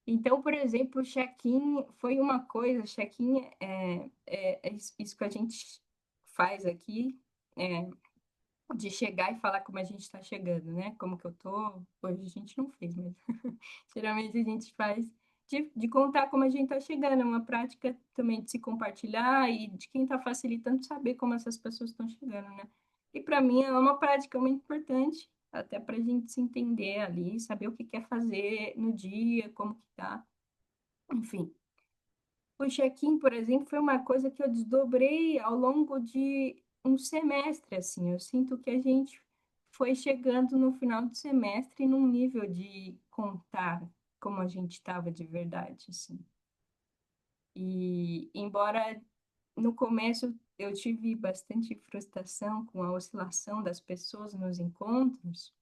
Então, por exemplo, o check-in foi uma coisa, check-in é isso que a gente faz aqui, é, de chegar e falar como a gente está chegando, né? Como que eu tô. Hoje a gente não fez, mas geralmente a gente faz de contar como a gente está chegando. É uma prática também de se compartilhar e de quem está facilitando saber como essas pessoas estão chegando, né? E para mim é uma prática muito importante, até para a gente se entender ali, saber o que quer fazer no dia, como que tá. Enfim, o check-in, por exemplo, foi uma coisa que eu desdobrei ao longo de um semestre, assim. Eu sinto que a gente foi chegando no final do semestre num nível de contar como a gente estava de verdade, assim. E embora no começo eu tive bastante frustração com a oscilação das pessoas nos encontros,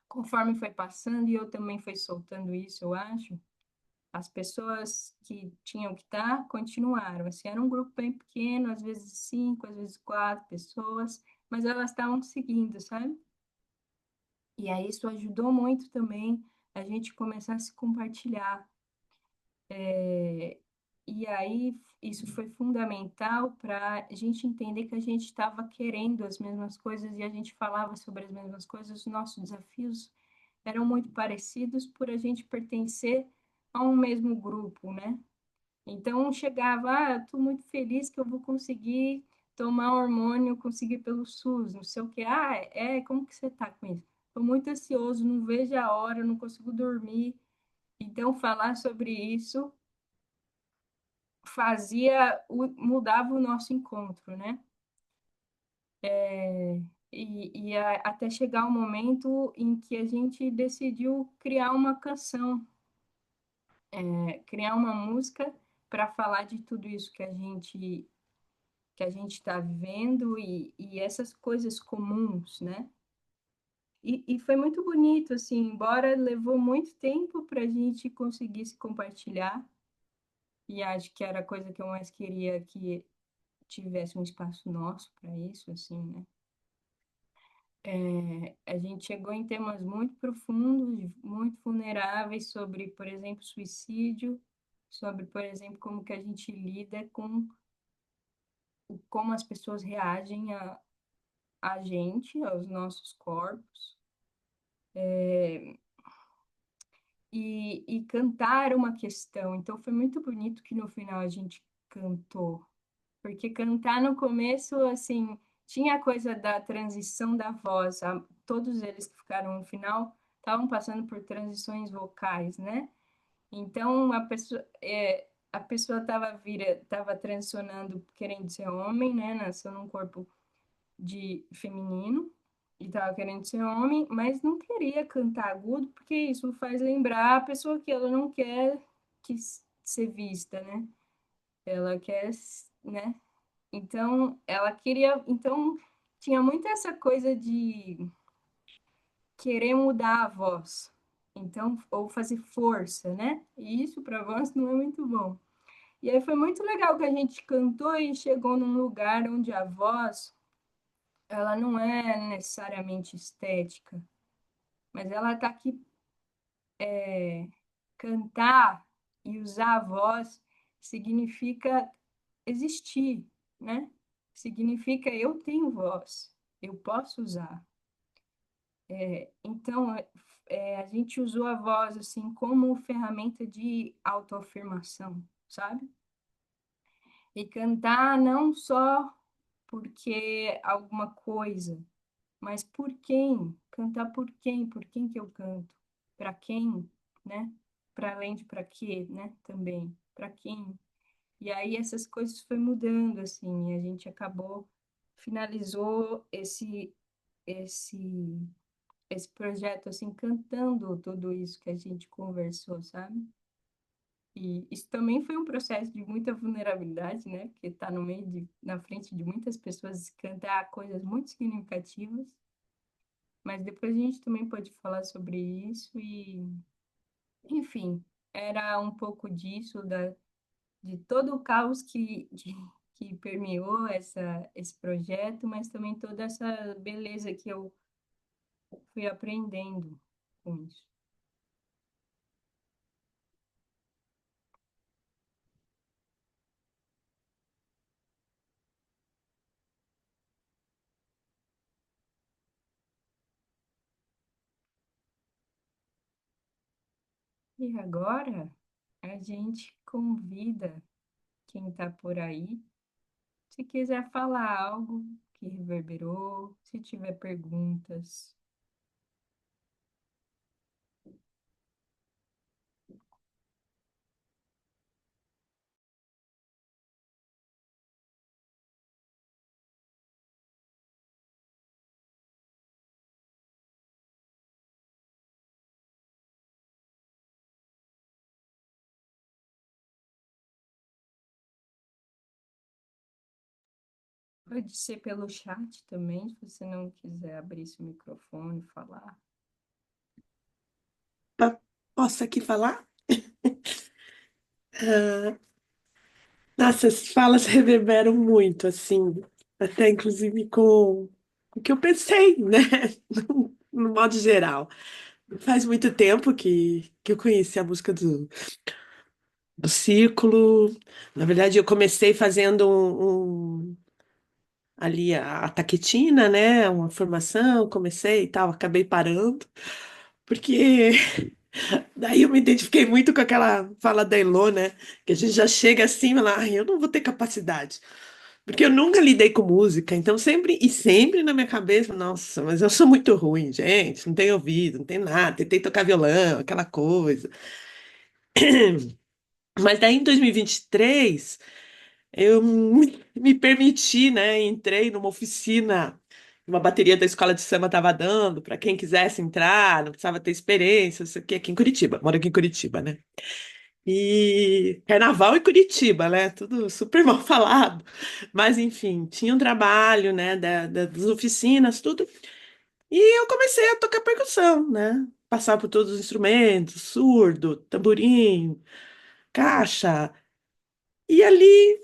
conforme foi passando e eu também fui soltando isso, eu acho. As pessoas que tinham que estar continuaram. Assim, era um grupo bem pequeno, às vezes 5, às vezes 4 pessoas, mas elas estavam seguindo, sabe? E aí isso ajudou muito também a gente começar a se compartilhar. E aí isso foi fundamental para a gente entender que a gente estava querendo as mesmas coisas e a gente falava sobre as mesmas coisas, os nossos desafios eram muito parecidos por a gente pertencer a um mesmo grupo, né? Então chegava, estou muito feliz que eu vou conseguir tomar hormônio, conseguir pelo SUS, não sei o quê. Como que você está com isso? Estou muito ansioso, não vejo a hora, não consigo dormir. Então falar sobre isso mudava o nosso encontro, né? Até chegar o momento em que a gente decidiu criar uma canção, criar uma música para falar de tudo isso que a gente está vivendo e essas coisas comuns, né? E foi muito bonito, assim, embora levou muito tempo para a gente conseguir se compartilhar, e acho que era a coisa que eu mais queria que tivesse um espaço nosso para isso, assim, né? A gente chegou em temas muito profundos, muito vulneráveis sobre, por exemplo, suicídio, sobre, por exemplo, como que a gente lida com como as pessoas reagem a gente, aos nossos corpos. E cantar era uma questão. Então foi muito bonito que no final a gente cantou. Porque cantar no começo, assim, tinha a coisa da transição da voz. Todos eles que ficaram no final estavam passando por transições vocais, né? Então a pessoa estava transicionando querendo ser homem, né? Nasceu num corpo de feminino e estava querendo ser homem, mas não queria cantar agudo, porque isso faz lembrar a pessoa que ela não quer ser vista, né? Ela quer, né? Então, ela queria, então tinha muito essa coisa de querer mudar a voz. Então, ou fazer força, né? E isso para a voz não é muito bom. E aí foi muito legal que a gente cantou e chegou num lugar onde a voz ela não é necessariamente estética, mas ela está aqui cantar e usar a voz significa existir, né? Significa eu tenho voz, eu posso usar. Então, a gente usou a voz assim como ferramenta de autoafirmação, sabe? E cantar não só porque alguma coisa, mas por quem? Cantar por quem? Por quem que eu canto? Para quem, né? Para além de para quê, né? Também. Para quem? E aí essas coisas foi mudando assim, e a gente finalizou esse esse projeto assim cantando tudo isso que a gente conversou, sabe? E isso também foi um processo de muita vulnerabilidade, né? Porque tá na frente de muitas pessoas e cantar coisas muito significativas. Mas depois a gente também pode falar sobre isso enfim, era um pouco disso, de todo o caos que permeou esse projeto, mas também toda essa beleza que eu fui aprendendo com isso. E agora a gente convida quem está por aí, se quiser falar algo que reverberou, se tiver perguntas. Pode ser pelo chat também, se você não quiser abrir seu microfone e falar. Posso aqui falar? Ah, nossa, as falas reverberam muito, assim, até inclusive com o que eu pensei, né? No modo geral. Faz muito tempo que eu conheci a música do Círculo. Na verdade, eu comecei fazendo ali a taquetina, né? Uma formação, comecei e tal, acabei parando. Porque daí eu me identifiquei muito com aquela fala da Elô, né? Que a gente já chega assim e fala, ai, eu não vou ter capacidade. Porque eu nunca lidei com música, então sempre na minha cabeça, nossa, mas eu sou muito ruim, gente, não tenho ouvido, não tem nada, tentei tocar violão, aquela coisa. Mas daí em 2023, eu me permiti, né? Entrei numa oficina, uma bateria da escola de samba estava dando, para quem quisesse entrar, não precisava ter experiência, isso aqui em Curitiba, moro aqui em Curitiba, né? E carnaval em Curitiba, né? Tudo super mal falado. Mas, enfim, tinha um trabalho, né, das oficinas, tudo. E eu comecei a tocar percussão, né? Passar por todos os instrumentos, surdo, tamborim, caixa. E ali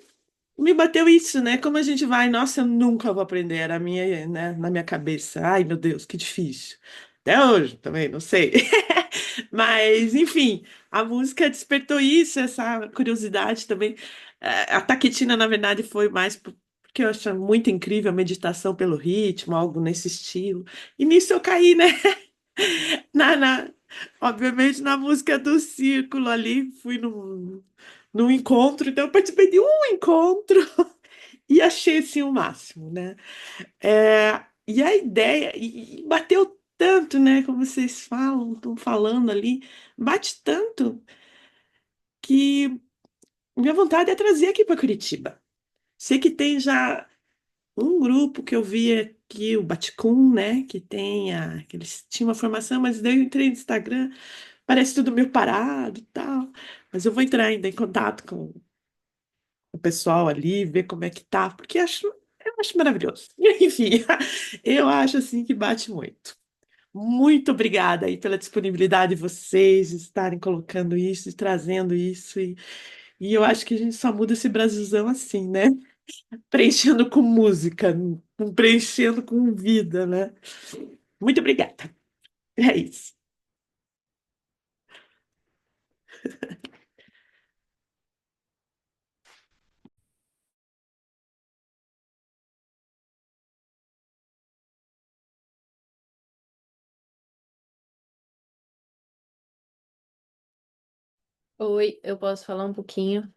me bateu isso, né? Como a gente vai, nossa, eu nunca vou aprender, era a minha, né, na minha cabeça. Ai, meu Deus, que difícil. Até hoje também, não sei. Mas, enfim, a música despertou isso, essa curiosidade também. A Taquetina, na verdade, foi mais porque eu acho muito incrível a meditação pelo ritmo, algo nesse estilo. E nisso eu caí, né? Na, na, obviamente, na música do Círculo ali, fui num encontro, então eu participei de um encontro e achei assim o máximo, né? E a ideia, e bateu tanto, né? Como vocês falam, estão falando ali, bate tanto que minha vontade é trazer aqui para Curitiba. Sei que tem já um grupo que eu vi aqui, o Baticum, né? Que eles tinham uma formação, mas daí eu entrei no Instagram, parece tudo meio parado e tal. Mas eu vou entrar ainda em contato com o pessoal ali, ver como é que tá, porque eu acho maravilhoso. Enfim, eu acho assim que bate muito. Muito obrigada aí pela disponibilidade de vocês de estarem colocando isso e trazendo isso. E eu acho que a gente só muda esse Brasilzão assim, né? Preenchendo com música, preenchendo com vida, né? Muito obrigada. É isso. Oi, eu posso falar um pouquinho?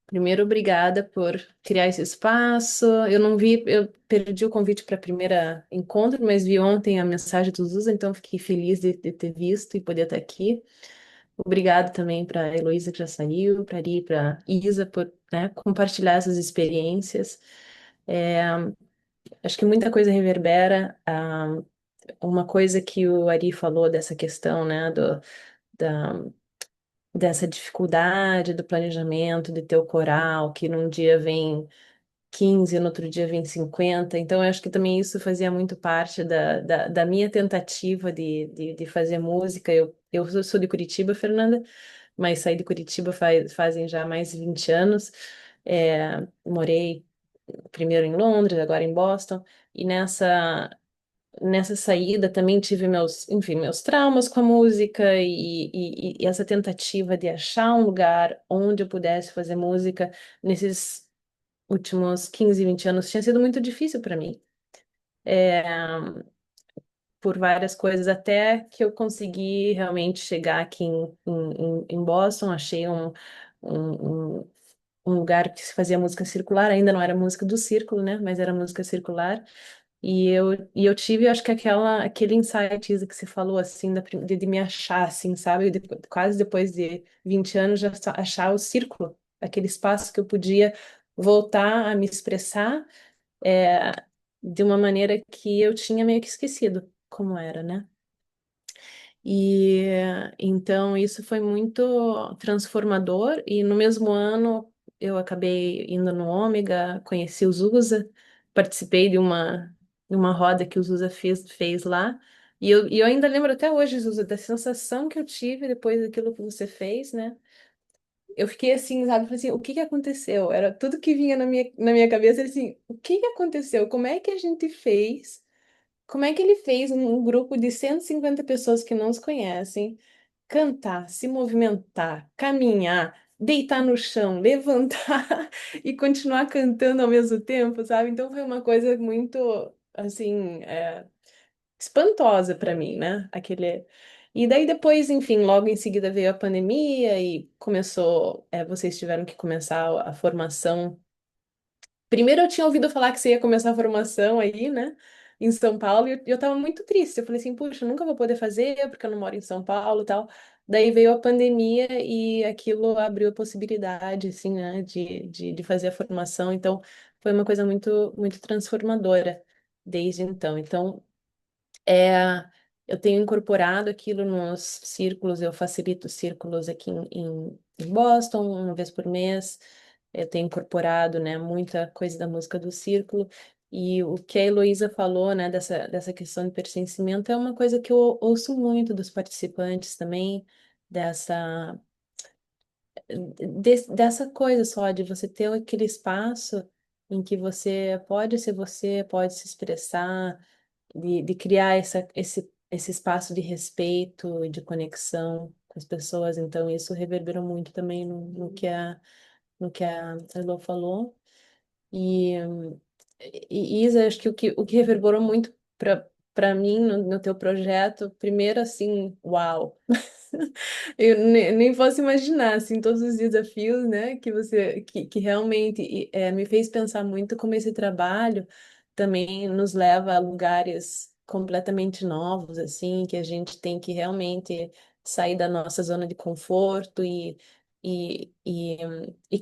Primeiro, obrigada por criar esse espaço. Eu não vi, eu perdi o convite para a primeira encontro, mas vi ontem a mensagem do Zusa, então fiquei feliz de ter visto e poder estar aqui. Obrigada também para a Heloísa que já saiu, para Ari, para Isa por, né, compartilhar essas experiências. É, acho que muita coisa reverbera. Uma coisa que o Ari falou dessa questão, né, da dessa dificuldade do planejamento, de ter o coral, que num dia vem 15, no outro dia vem 50. Então, eu acho que também isso fazia muito parte da minha tentativa de fazer música. Eu sou de Curitiba, Fernanda, mas saí de Curitiba fazem já mais de 20 anos. Morei primeiro em Londres, agora em Boston, e nessa saída também tive enfim, meus traumas com a música e essa tentativa de achar um lugar onde eu pudesse fazer música nesses últimos 15, 20 anos tinha sido muito difícil para mim. É, por várias coisas, até que eu consegui realmente chegar aqui em Boston, achei um, um um lugar que se fazia música circular, ainda não era música do círculo, né? Mas era música circular. E eu tive, acho que aquele insight Isa, que você falou, assim, de me achar, assim, sabe? Quase depois de 20 anos, já achar o círculo, aquele espaço que eu podia voltar a me expressar é, de uma maneira que eu tinha meio que esquecido como era, né? E então isso foi muito transformador. E no mesmo ano eu acabei indo no Ômega, conheci o Zusa, participei de uma roda que o Zusa fez lá. E eu ainda lembro até hoje, Zusa, da sensação que eu tive depois daquilo que você fez, né? Eu fiquei assim, sabe? Falei assim, o que que aconteceu? Era tudo que vinha na minha cabeça, era assim, o que que aconteceu? Como é que a gente fez? Como é que ele fez um grupo de 150 pessoas que não se conhecem cantar, se movimentar, caminhar, deitar no chão, levantar e continuar cantando ao mesmo tempo, sabe? Então foi uma coisa muito, assim, espantosa para mim, né? E daí depois, enfim, logo em seguida veio a pandemia e começou, vocês tiveram que começar a formação. Primeiro eu tinha ouvido falar que você ia começar a formação aí, né, em São Paulo, e eu tava muito triste. Eu falei assim, puxa, eu nunca vou poder fazer porque eu não moro em São Paulo e tal. Daí veio a pandemia e aquilo abriu a possibilidade, assim, né, de fazer a formação. Então, foi uma coisa muito, muito transformadora desde então. Então, é, eu tenho incorporado aquilo nos círculos, eu facilito círculos aqui em Boston, uma vez por mês. Eu tenho incorporado, né, muita coisa da música do círculo. E o que a Heloísa falou, né, dessa questão de pertencimento é uma coisa que eu ouço muito dos participantes também, dessa, dessa coisa só, de você ter aquele espaço em que você, pode se expressar, de criar esse espaço de respeito e de conexão com as pessoas. Então, isso reverberou muito também no que a Elo falou. E, Isa, acho que o que reverberou muito para mim no teu projeto, primeiro, assim, uau! Eu nem posso imaginar, assim, todos os desafios, né, que realmente me fez pensar muito como esse trabalho também nos leva a lugares completamente novos, assim, que a gente tem que realmente sair da nossa zona de conforto e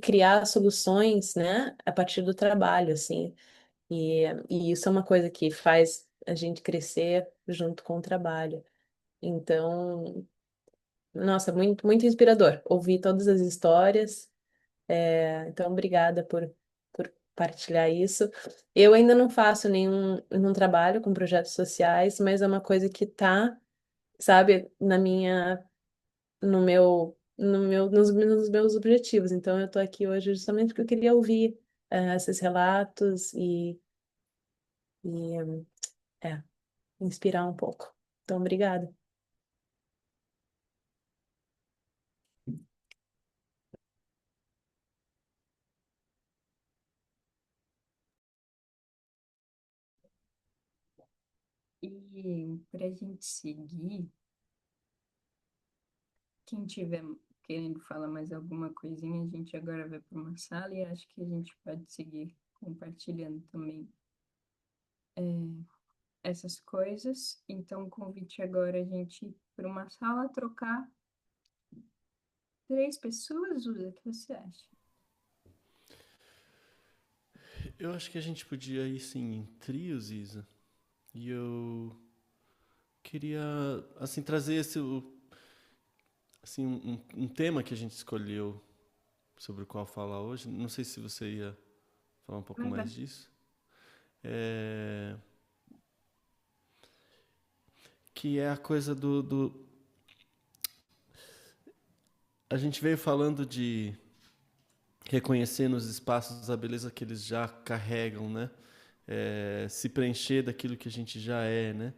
criar soluções, né, a partir do trabalho, assim. E isso é uma coisa que faz a gente crescer junto com o trabalho. Então, nossa, muito, muito inspirador ouvir todas as histórias. Então, obrigada por partilhar isso. Eu ainda não faço nenhum trabalho com projetos sociais, mas é uma coisa que tá, sabe, nos meus objetivos. Então, eu tô aqui hoje justamente porque eu queria ouvir esses relatos e é, inspirar um pouco. Então, obrigada. E para a gente seguir, quem tiver querendo falar mais alguma coisinha, a gente agora vai para uma sala e acho que a gente pode seguir compartilhando também essas coisas. Então, o convite agora é a gente ir para uma sala trocar 3 pessoas, Usa, o que você acha? Eu acho que a gente podia ir sim em trios, Isa. E eu queria assim trazer assim um tema que a gente escolheu sobre o qual falar hoje. Não sei se você ia falar um pouco Vai, vai. mais disso. É, que é a coisa a gente veio falando de reconhecer nos espaços a beleza que eles já carregam, né? Se preencher daquilo que a gente já é, né?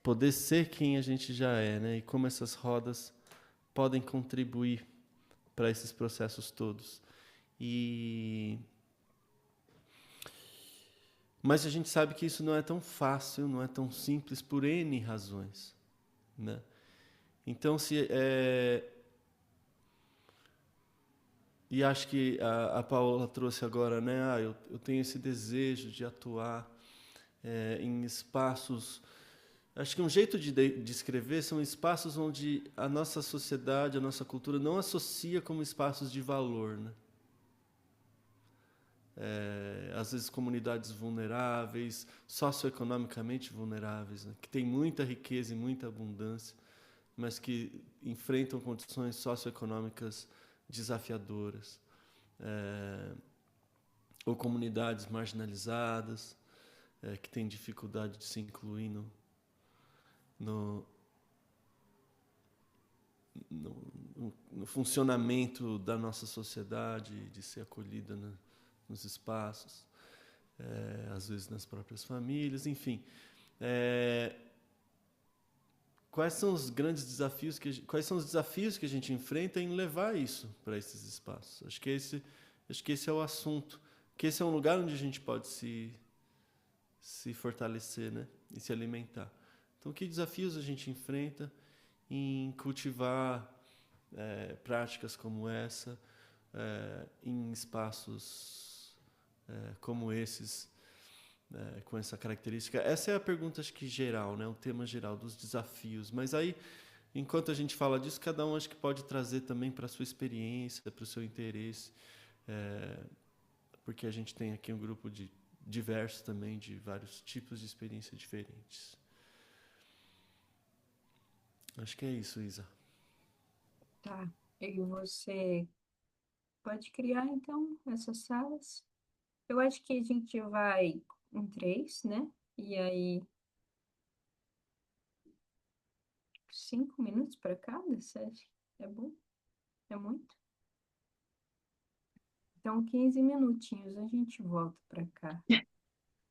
Poder ser quem a gente já é, né? E como essas rodas podem contribuir para esses processos todos. Mas a gente sabe que isso não é tão fácil, não é tão simples por N razões, né? Então, e acho que a Paola trouxe agora, né? Eu tenho esse desejo de atuar em espaços. Acho que um jeito de descrever são espaços onde a nossa sociedade, a nossa cultura não associa como espaços de valor, né? Às vezes comunidades vulneráveis, socioeconomicamente vulneráveis, né? Que têm muita riqueza e muita abundância, mas que enfrentam condições socioeconômicas desafiadoras. Ou comunidades marginalizadas, que têm dificuldade de se incluir no, no funcionamento da nossa sociedade, de ser acolhida nos espaços, às vezes nas próprias famílias, enfim. Quais são os grandes desafios quais são os desafios que a gente enfrenta em levar isso para esses espaços? Acho que esse é o assunto, que esse é um lugar onde a gente pode se fortalecer, né? E se alimentar. Então, que desafios a gente enfrenta em cultivar práticas como essa, em espaços como esses, com essa característica? Essa é a pergunta, acho que geral, né? O tema geral dos desafios. Mas aí, enquanto a gente fala disso, cada um acho que pode trazer também para a sua experiência, para o seu interesse, porque a gente tem aqui um grupo diverso também, de vários tipos de experiência diferentes. Acho que é isso, Isa. Tá. E você pode criar, então, essas salas? Eu acho que a gente vai em 3, né? E aí, 5 minutos para cada, você acha? É bom? É muito? Então, 15 minutinhos, a gente volta para cá.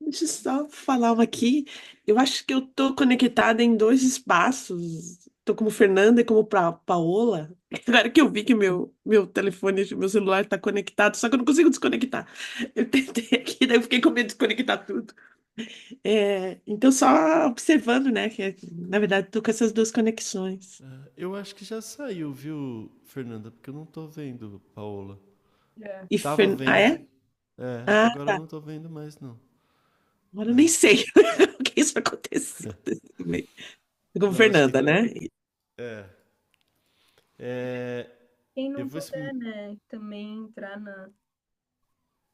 Deixa eu só falar uma aqui. Eu acho que eu tô conectada em dois espaços. Tô como Fernanda e como Paola. Agora que eu vi que meu telefone, meu celular está conectado, só que eu não consigo desconectar. Eu tentei aqui, daí eu fiquei com medo de desconectar tudo. Então, só observando, né? Que na verdade tô com essas duas conexões. Eu acho que já saiu, viu, Fernanda? Porque eu não tô vendo, Paola. É. Tava Ah, vendo. é? Ah, Agora eu tá. não tô vendo mais, não. Agora eu nem sei o que isso aconteceu. Como Não, acho que. Fernanda, né? É. É, Quem eu não vou. puder, né, também entrar na.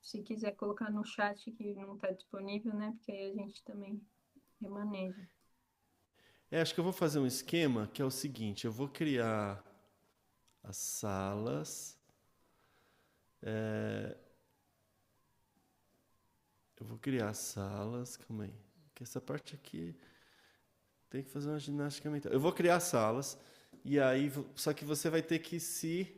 Se quiser colocar no chat que não está disponível, né? Porque aí a gente também remaneja. Acho que eu vou fazer um esquema que é o seguinte: eu vou criar as salas. Eu vou criar as salas. Calma aí. Porque essa parte aqui tem que fazer uma ginástica mental. Eu vou criar as salas. E aí, só que você vai ter que se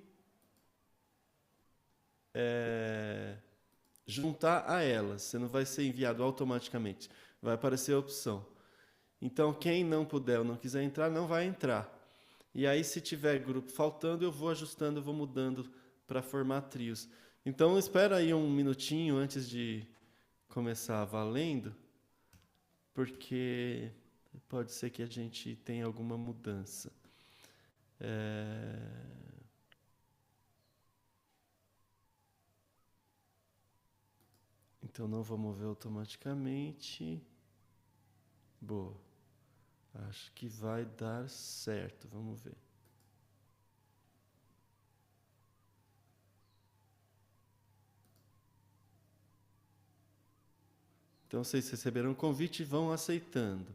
juntar a elas. Você não vai ser enviado automaticamente. Vai aparecer a opção. Então, quem não puder ou não quiser entrar, não vai entrar. E aí, se tiver grupo faltando, eu vou ajustando, eu vou mudando para formar trios. Então, espera aí um minutinho antes de começar valendo, porque pode ser que a gente tenha alguma mudança. Então, não vou mover automaticamente. Boa. Acho que vai dar certo. Vamos ver. Então, vocês receberam o convite e vão aceitando.